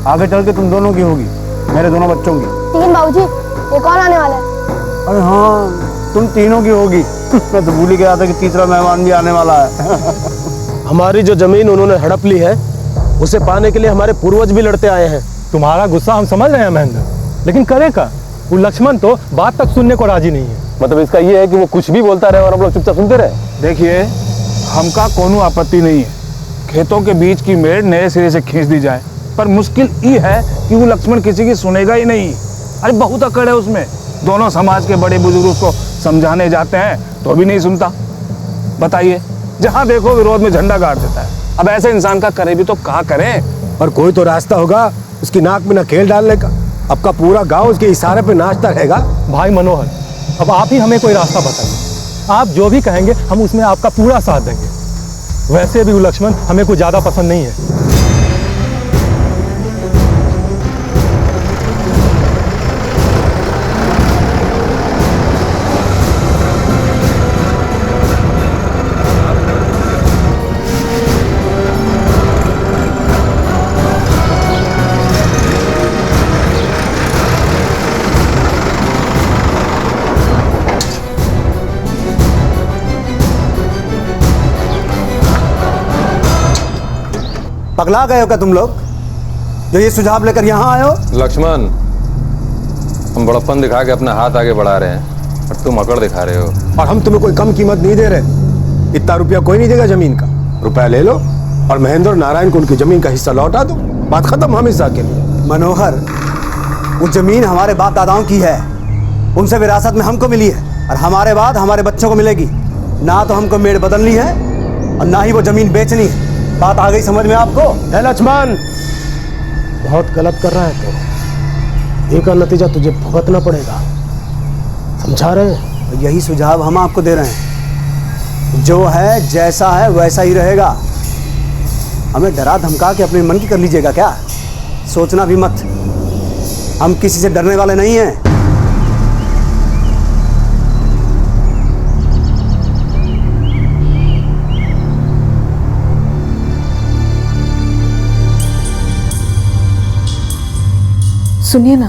आगे चल के तुम दोनों की होगी, मेरे दोनों बच्चों की। लेकिन बाबूजी ये कौन आने वाला है? अरे हाँ, तुम तीनों की होगी। मैं तो भूल ही गया था कि तीसरा मेहमान भी आने वाला है। हमारी जो जमीन उन्होंने हड़प ली है उसे पाने के लिए हमारे पूर्वज भी लड़ते आए हैं। तुम्हारा गुस्सा हम समझ रहे हैं महेंद्र, लेकिन करे का? वो लक्ष्मण तो बात तक सुनने को राजी नहीं है। मतलब इसका ये है कि वो कुछ भी बोलता रहे और हम लोग चुपचाप सुनते रहे। देखिए, हमका कोनो आपत्ति नहीं है खेतों के बीच की मेड़ नए सिरे से खींच दी जाए, पर मुश्किल ये है कि वो लक्ष्मण किसी की सुनेगा ही नहीं। अरे बहुत अकड़ है उसमें, दोनों समाज के बड़े बुजुर्ग उसको समझाने जाते हैं तो भी नहीं सुनता। बताइए, जहां देखो विरोध में झंडा गाड़ देता है। अब ऐसे इंसान का करे भी तो क्या करें? और कोई तो रास्ता होगा उसकी नाक में नकेल डालने का। अब का पूरा गांव उसके इशारे पे नाचता रहेगा। भाई मनोहर, अब आप ही हमें कोई रास्ता बताइए। आप जो भी कहेंगे हम उसमें आपका पूरा साथ देंगे। वैसे भी वो लक्ष्मण हमें कुछ ज्यादा पसंद नहीं है। पगला गए हो क्या तुम लोग जो ये सुझाव लेकर यहाँ आए हो? लक्ष्मण, हम बड़प्पन दिखा के अपना हाथ आगे बढ़ा रहे हैं और तुम अकड़ दिखा रहे हो। और हम तुम्हें कोई कम कीमत नहीं दे रहे। इतना रुपया कोई नहीं देगा जमीन का। रुपया ले लो और महेंद्र और नारायण को उनकी जमीन का हिस्सा लौटा दो। बात खत्म हम हिस्सा के लिए। मनोहर, वो जमीन हमारे बाप दादाओं की है, उनसे विरासत में हमको मिली है और हमारे बाद हमारे बच्चों को मिलेगी। ना तो हमको मेड़ बदलनी है और ना ही वो जमीन बेचनी है। बात आ गई समझ में आपको? है लक्ष्मण, बहुत गलत कर रहा है तो एक नतीजा तुझे भुगतना पड़ेगा। समझा रहे हैं? यही सुझाव हम आपको दे रहे हैं। जो है जैसा है वैसा ही रहेगा। हमें डरा धमका के अपने मन की कर लीजिएगा क्या? सोचना भी मत, हम किसी से डरने वाले नहीं हैं। सुनिए ना,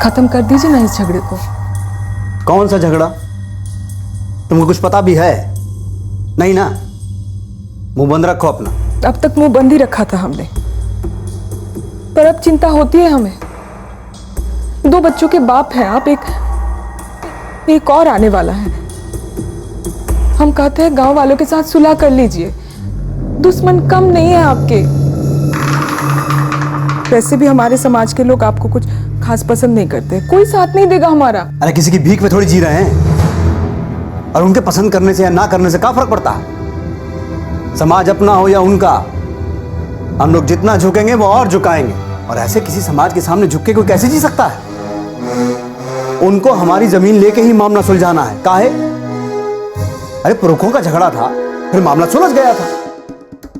खत्म कर दीजिए ना इस झगड़े को। कौन सा झगड़ा? तुमको कुछ पता भी है? नहीं ना? मुंह बंद रखो अपना। अब तक मुंह बंद ही रखा था हमने, पर अब चिंता होती है हमें। 2 बच्चों के बाप हैं आप, एक और आने वाला है। हम कहते हैं गांव वालों के साथ सुलह कर लीजिए, दुश्मन कम नहीं है आपके। वैसे भी हमारे समाज के लोग आपको कुछ खास पसंद नहीं करते, कोई साथ नहीं देगा हमारा। अरे किसी की भीख में थोड़ी जी रहे हैं, और उनके पसंद करने से या ना करने से क्या फर्क पड़ता है? समाज अपना हो या उनका, हम लोग जितना झुकेंगे वो और झुकाएंगे। और ऐसे किसी समाज के सामने झुक के कोई कैसे जी सकता है? उनको हमारी जमीन लेके ही मामला सुलझाना है। काहे? अरे पुरखों का झगड़ा था, फिर मामला सुलझ गया था।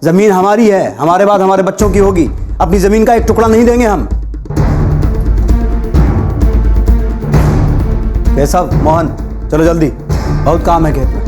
जमीन हमारी है, हमारे बाद हमारे बच्चों की होगी। अपनी जमीन का एक टुकड़ा नहीं देंगे हम। केशव, मोहन, चलो जल्दी, बहुत काम है खेत में।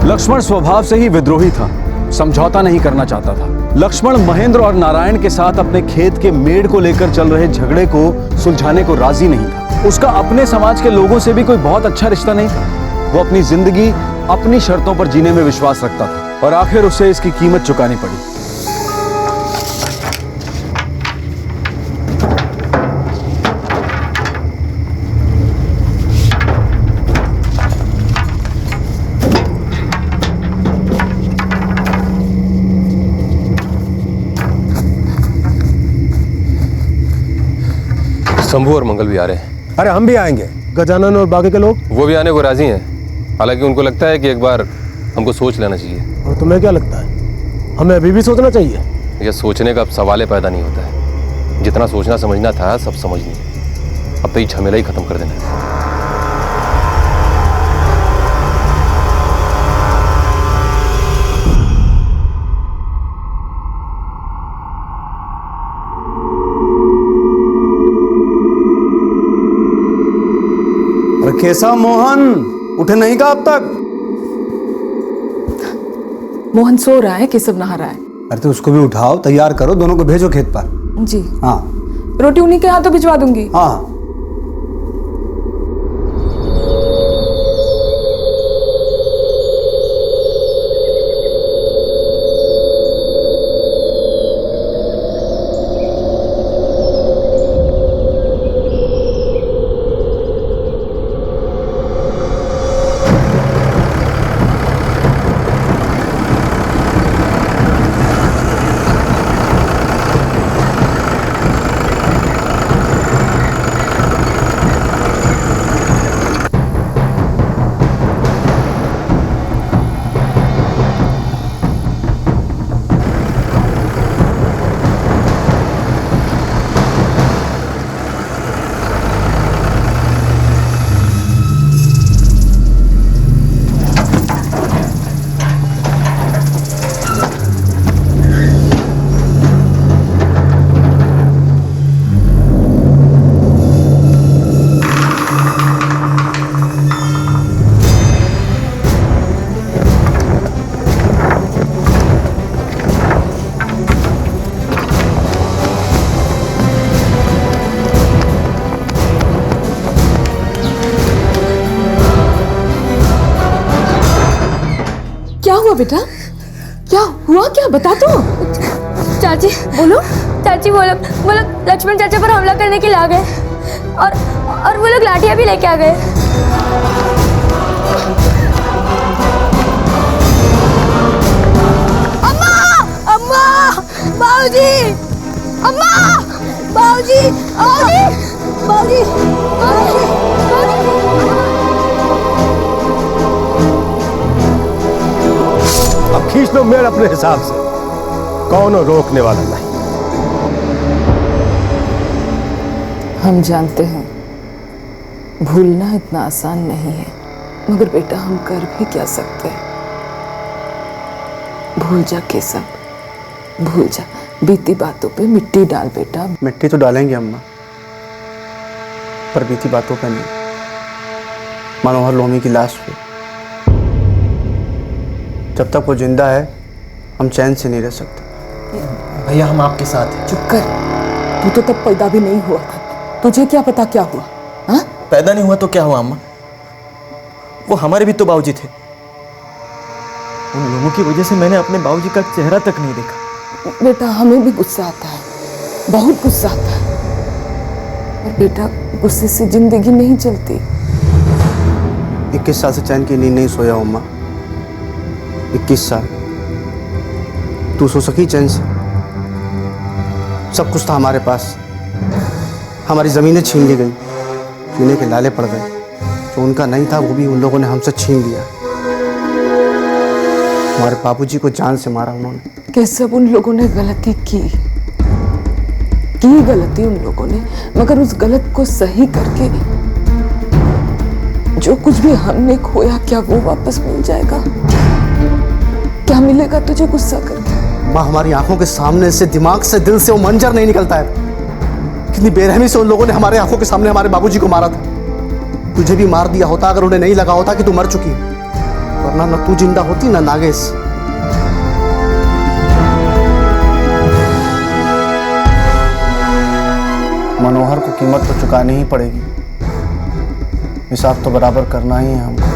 लक्ष्मण स्वभाव से ही विद्रोही था, समझौता नहीं करना चाहता था। लक्ष्मण महेंद्र और नारायण के साथ अपने खेत के मेड़ को लेकर चल रहे झगड़े को सुलझाने को राजी नहीं था। उसका अपने समाज के लोगों से भी कोई बहुत अच्छा रिश्ता नहीं था। वो अपनी जिंदगी अपनी शर्तों पर जीने में विश्वास रखता था और आखिर उसे इसकी कीमत चुकानी पड़ी। शंभू और मंगल भी आ रहे हैं। अरे हम भी आएंगे। गजानन और बाकी के लोग? वो भी आने को राजी हैं। हालांकि उनको लगता है कि एक बार हमको सोच लेना चाहिए। और तुम्हें क्या लगता है, हमें अभी भी सोचना चाहिए? यह सोचने का अब सवाल पैदा नहीं होता है। जितना सोचना समझना था सब समझ नहीं, अब तो ये झमेला ही खत्म कर देना है। केशव, मोहन उठे नहीं का अब तक? मोहन सो रहा है, केशव नहा रहा है। अरे तो उसको भी उठाओ, तैयार करो, दोनों को भेजो खेत पर। जी हाँ, रोटी उन्हीं के हाथों भिजवा दूंगी। हाँ, हुआ बेटा? क्या हुआ, क्या बता तो। चाची बोलो। चाची वो लोग लक्ष्मण चाचा पर हमला करने के लिए आ गए और वो लोग लाठियां भी लेके आ गए। अम्मा, अम्मा, बाबूजी, अम्मा, बाबूजी, बाबूजी, बाबूजी, अब खींच लो मेड़ अपने हिसाब से, कौन रोकने वाला नहीं। हम जानते हैं भूलना इतना आसान नहीं है, मगर बेटा हम कर भी क्या सकते हैं। भूल जा केशव, भूल जा, बीती बातों पे मिट्टी डाल बेटा। मिट्टी तो डालेंगे अम्मा, पर बीती बातों पे नहीं, मनोहर लोमी की लाश पे। जब तक वो जिंदा है हम चैन से नहीं रह सकते। भैया हम आपके साथ हैं। चुप कर, तू तो तब पैदा भी नहीं हुआ था, तुझे क्या पता क्या हुआ? हाँ? पैदा नहीं हुआ तो क्या हुआ अम्मा? वो हमारे भी तो बाबूजी थे। उन लोगों की वजह से मैंने अपने बाबूजी का चेहरा तक नहीं देखा। बेटा हमें भी गुस्सा आता है, बहुत गुस्सा आता है, और बेटा गुस्से से जिंदगी नहीं चलती। 21 साल से चैन की नींद नहीं सोया अम्मा, 21 साल। तू सो सकी चैन से? सब कुछ था हमारे पास, हमारी ज़मीनें छीन ली गई, पीने के लाले पड़ गए, जो उनका नहीं था वो भी उन लोगों ने हमसे छीन लिया। हमारे बाबूजी को जान से मारा उन्होंने। कि सब उन लोगों ने गलती की गलती उन लोगों ने, मगर उस गलत को सही करके जो कुछ भी हमने खोया क्या वो वापस मिल जाएगा? क्या मिलेगा तुझे गुस्सा करके? माँ हमारी आंखों के सामने से, दिमाग से, दिल से वो मंजर नहीं निकलता है। कितनी बेरहमी से उन लोगों ने हमारे आंखों के सामने हमारे बाबूजी को मारा था। तुझे भी मार दिया होता अगर उन्हें नहीं लगा होता कि तू मर चुकी है, वरना न तू जिंदा होती न नागेश। मनोहर को कीमत तो चुकानी ही पड़ेगी, हिसाब तो बराबर करना ही है हमको।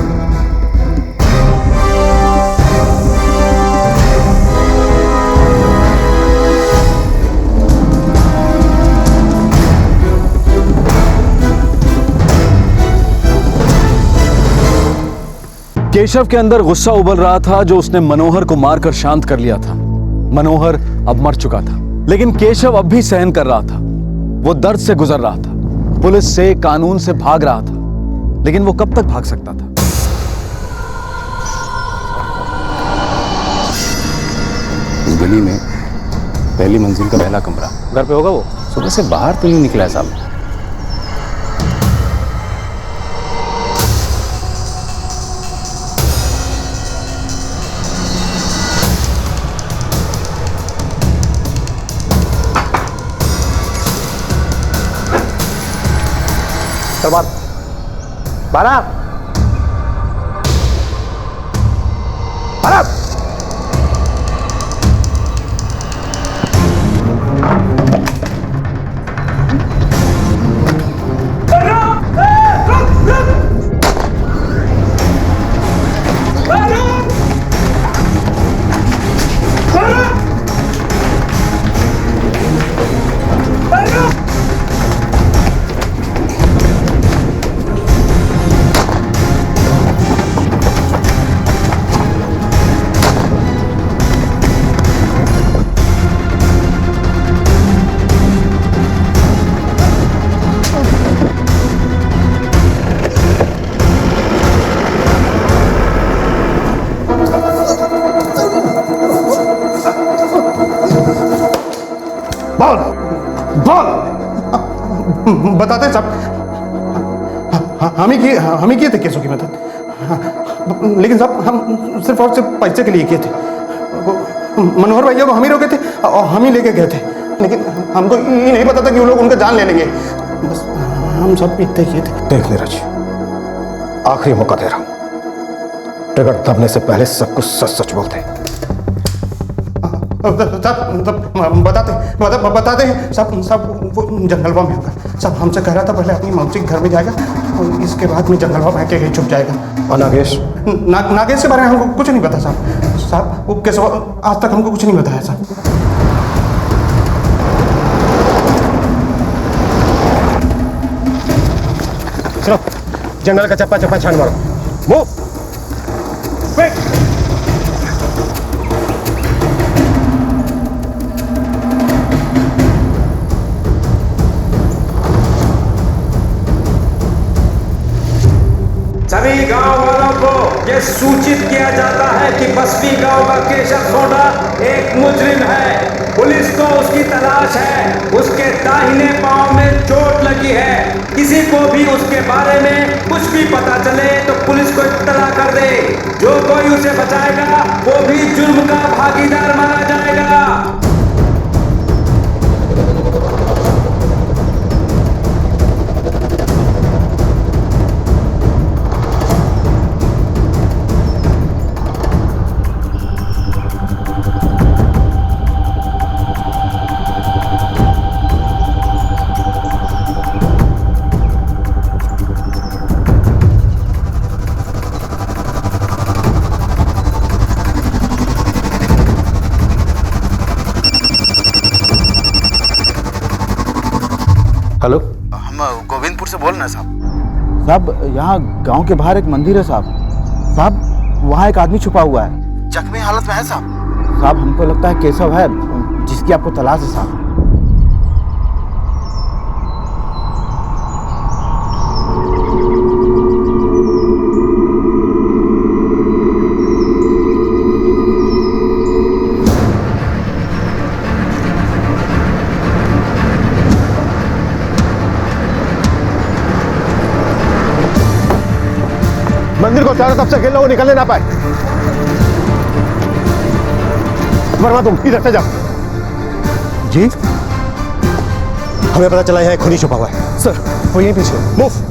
केशव के अंदर गुस्सा उबल रहा था जो उसने मनोहर को मारकर शांत कर लिया था। मनोहर अब मर चुका था, लेकिन केशव अब भी सहन कर रहा था। वो दर्द से गुजर रहा था, पुलिस से, कानून से भाग रहा था, लेकिन वो कब तक भाग सकता था? इस गली में पहली मंजिल का पहला कमरा। घर पे होगा वो? सुबह से बाहर तो नहीं निकला है साहब। बारात बारात बताते साहब, हम ही किए थे केसों की मदद, लेकिन साहब हम सिर्फ और सिर्फ पैसे के लिए किए थे। मनोहर भैया को हम ही रोके थे और हम ही लेके गए थे, लेकिन हमको ये नहीं पता था कि वो लोग उनका जान ले लेंगे। बस हम सब इतने किए थे। देख नीरज, आखिरी मौका दे रहा हूं, ट्रिगर दबने से पहले सब कुछ सच सच बोलते। बताते हैं सब वो जंगलवा में होगा। सब हमसे कह रहा था पहले अपनी मौसी के घर में जाएगा और इसके बाद में जंगलवा में अकेले छुप जाएगा। और नागेश? नागेश के बारे में हमको कुछ नहीं पता साहब। साहब वो केशव आज तक हमको कुछ नहीं बताया साहब। चलो जंगल का चप्पा चप्पा छान मारो। Move quick. सभी गांव वालों को यह सूचित किया जाता है कि बस्ती गांव का केशव सोंडा एक मुजरिम है। पुलिस को उसकी तलाश है। उसके दाहिने पांव में चोट लगी है। किसी को भी उसके बारे में कुछ भी पता चले तो पुलिस को इत्तला कर दे। जो कोई उसे बचाएगा वो भी जुर्म का भागीदार माना जाएगा। हेलो, हम गोविंदपुर से बोल रहे हैं साहब। साहब यहाँ गांव के बाहर एक मंदिर है साहब। साहब वहाँ एक आदमी छुपा हुआ है, जख्मी हालत में है साहब। साहब हमको लगता है केशव है जिसकी आपको तलाश है साहब। मंदिर को चारों तरफ से घेर लो, वो निकलने ना पाए। वर्मा तुम इधर से जाओ। जी हमें पता चला है खूनी छुपा हुआ है। सर वो यहीं पीछे। मूव।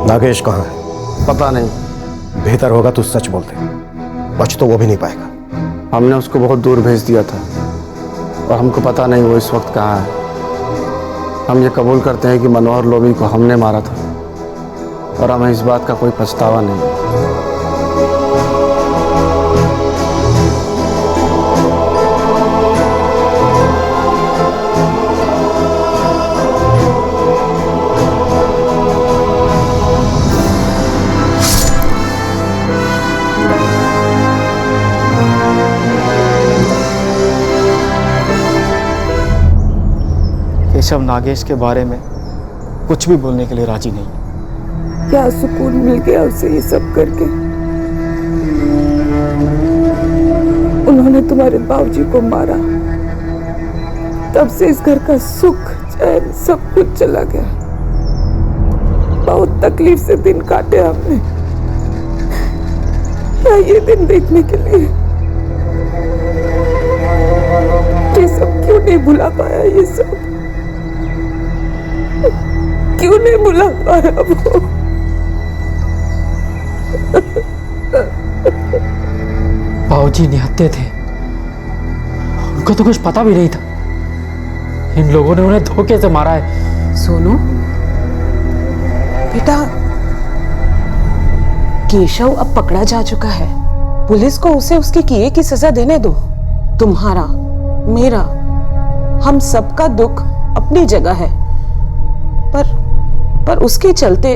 नागेश कहाँ है? पता नहीं। बेहतर होगा तू सच बोलते, बच तो वो भी नहीं पाएगा। हमने उसको बहुत दूर भेज दिया था और हमको पता नहीं वो इस वक्त कहाँ है। हम ये कबूल करते हैं कि मनोहर लोमी को हमने मारा था और हमें इस बात का कोई पछतावा नहीं। केशव नागेश के बारे में कुछ भी बोलने के लिए राजी नहीं। क्या सुकून मिल गया उसे ये सब करके। उन्होंने तुम्हारे बाबूजी को मारा, तब से इस घर का सुख चैन सब कुछ चला गया। बहुत तकलीफ से दिन काटे हमने, क्या ये दिन देखने के लिए। ये सब क्यों नहीं भुला पाया, ये सब क्यों नहीं भुला पाया वो। बाबूजी निहत्थे थे, उनको तो कुछ पता भी नहीं था। इन लोगों ने उन्हें धोखे से मारा है। सोनू बेटा, केशव अब पकड़ा जा चुका है। पुलिस को उसे उसके किए की सजा देने दो। तुम्हारा, मेरा, हम सबका दुख अपनी जगह है, पर उसके चलते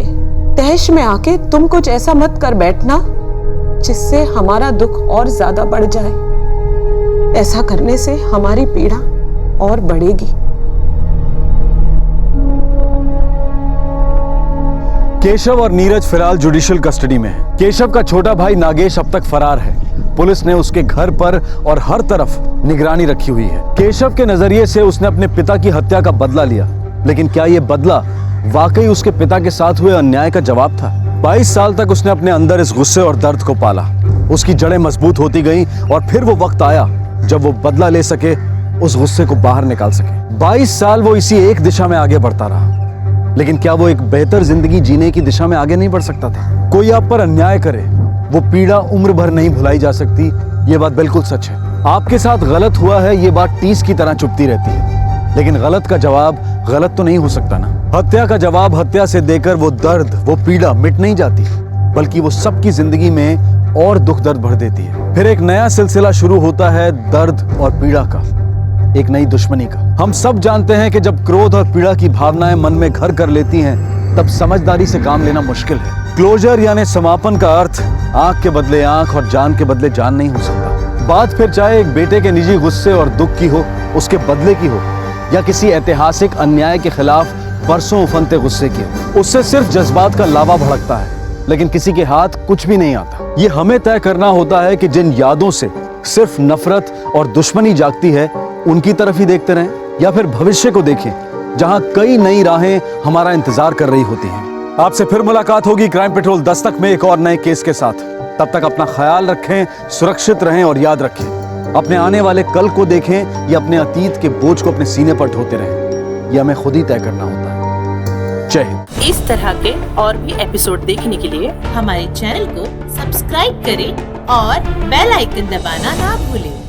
तहश में आके तुम कुछ ऐसा मत कर बैठना जिससे हमारा दुख और ज्यादा बढ़ जाए। ऐसा करने से हमारी पीड़ा और बढ़ेगी। केशव और नीरज फिलहाल जुडिशियल कस्टडी में है। केशव का छोटा भाई नागेश अब तक फरार है पुलिस ने उसके घर पर और हर तरफ निगरानी रखी हुई है। केशव के नजरिए से उसने अपने पिता की हत्या का बदला लिया, लेकिन क्या यह बदला वाकई उसके पिता के साथ हुए अन्याय का जवाब था? 22 साल तक उसने अपने अंदर इस गुस्से और दर्द को पाला। उसकी जड़ें मजबूत होती गईं और फिर वो वक्त आया जब वो बदला ले सके, उस गुस्से को बाहर निकाल सके। 22 साल वो इसी एक दिशा में आगे बढ़ता रहा, लेकिन क्या वो एक बेहतर जिंदगी जीने की दिशा में आगे नहीं बढ़ सकता था? कोई आप पर अन्याय करे, वो पीड़ा उम्र भर नहीं भुलाई जा सकती। ये बात बिल्कुल सच है। आपके साथ गलत हुआ है, ये बात टीस की तरह चुभती रहती है, लेकिन गलत का जवाब गलत तो नहीं हो सकता ना। हत्या का जवाब हत्या से देकर वो दर्द, वो पीड़ा मिट नहीं जाती, बल्कि वो सबकी जिंदगी में और दुख दर्द भर देती है। फिर एक नया सिलसिला शुरू होता है दर्द और पीड़ा का, एक नई दुश्मनी का। हम सब जानते हैं कि जब क्रोध और पीड़ा की भावनाएं मन में घर कर लेती हैं, तब समझदारी से काम लेना मुश्किल है। क्लोजर यानी समापन का अर्थ आंख के बदले आंख और जान के बदले जान नहीं हो सकता। बात फिर चाहे एक बेटे के निजी गुस्से और दुख की हो, उसके बदले की हो, या किसी ऐतिहासिक अन्याय के खिलाफ बरसों उफनते गुस्से की हो, उससे सिर्फ जज्बात का लावा भड़कता है, लेकिन किसी के हाथ कुछ भी नहीं आता। ये हमें तय करना होता है कि जिन यादों से सिर्फ नफरत और दुश्मनी जागती है, उनकी तरफ ही देखते रहें, या फिर भविष्य को देखें जहां कई नई राहें हमारा इंतजार कर रही होती हैं। आपसे फिर मुलाकात होगी क्राइम पेट्रोल दस्तक में एक और नए केस के साथ। तब तक अपना ख्याल रखें, सुरक्षित रहें और याद रखें, अपने आने वाले कल को देखें या अपने अतीत के बोझ को अपने सीने पर ढोते रहें। यह हमें खुद ही तय करना होता है। जय हिंद। इस तरह के और भी एपिसोड देखने के लिए हमारे चैनल को सब्सक्राइब करें और बेल आइकन दबाना ना भूलें।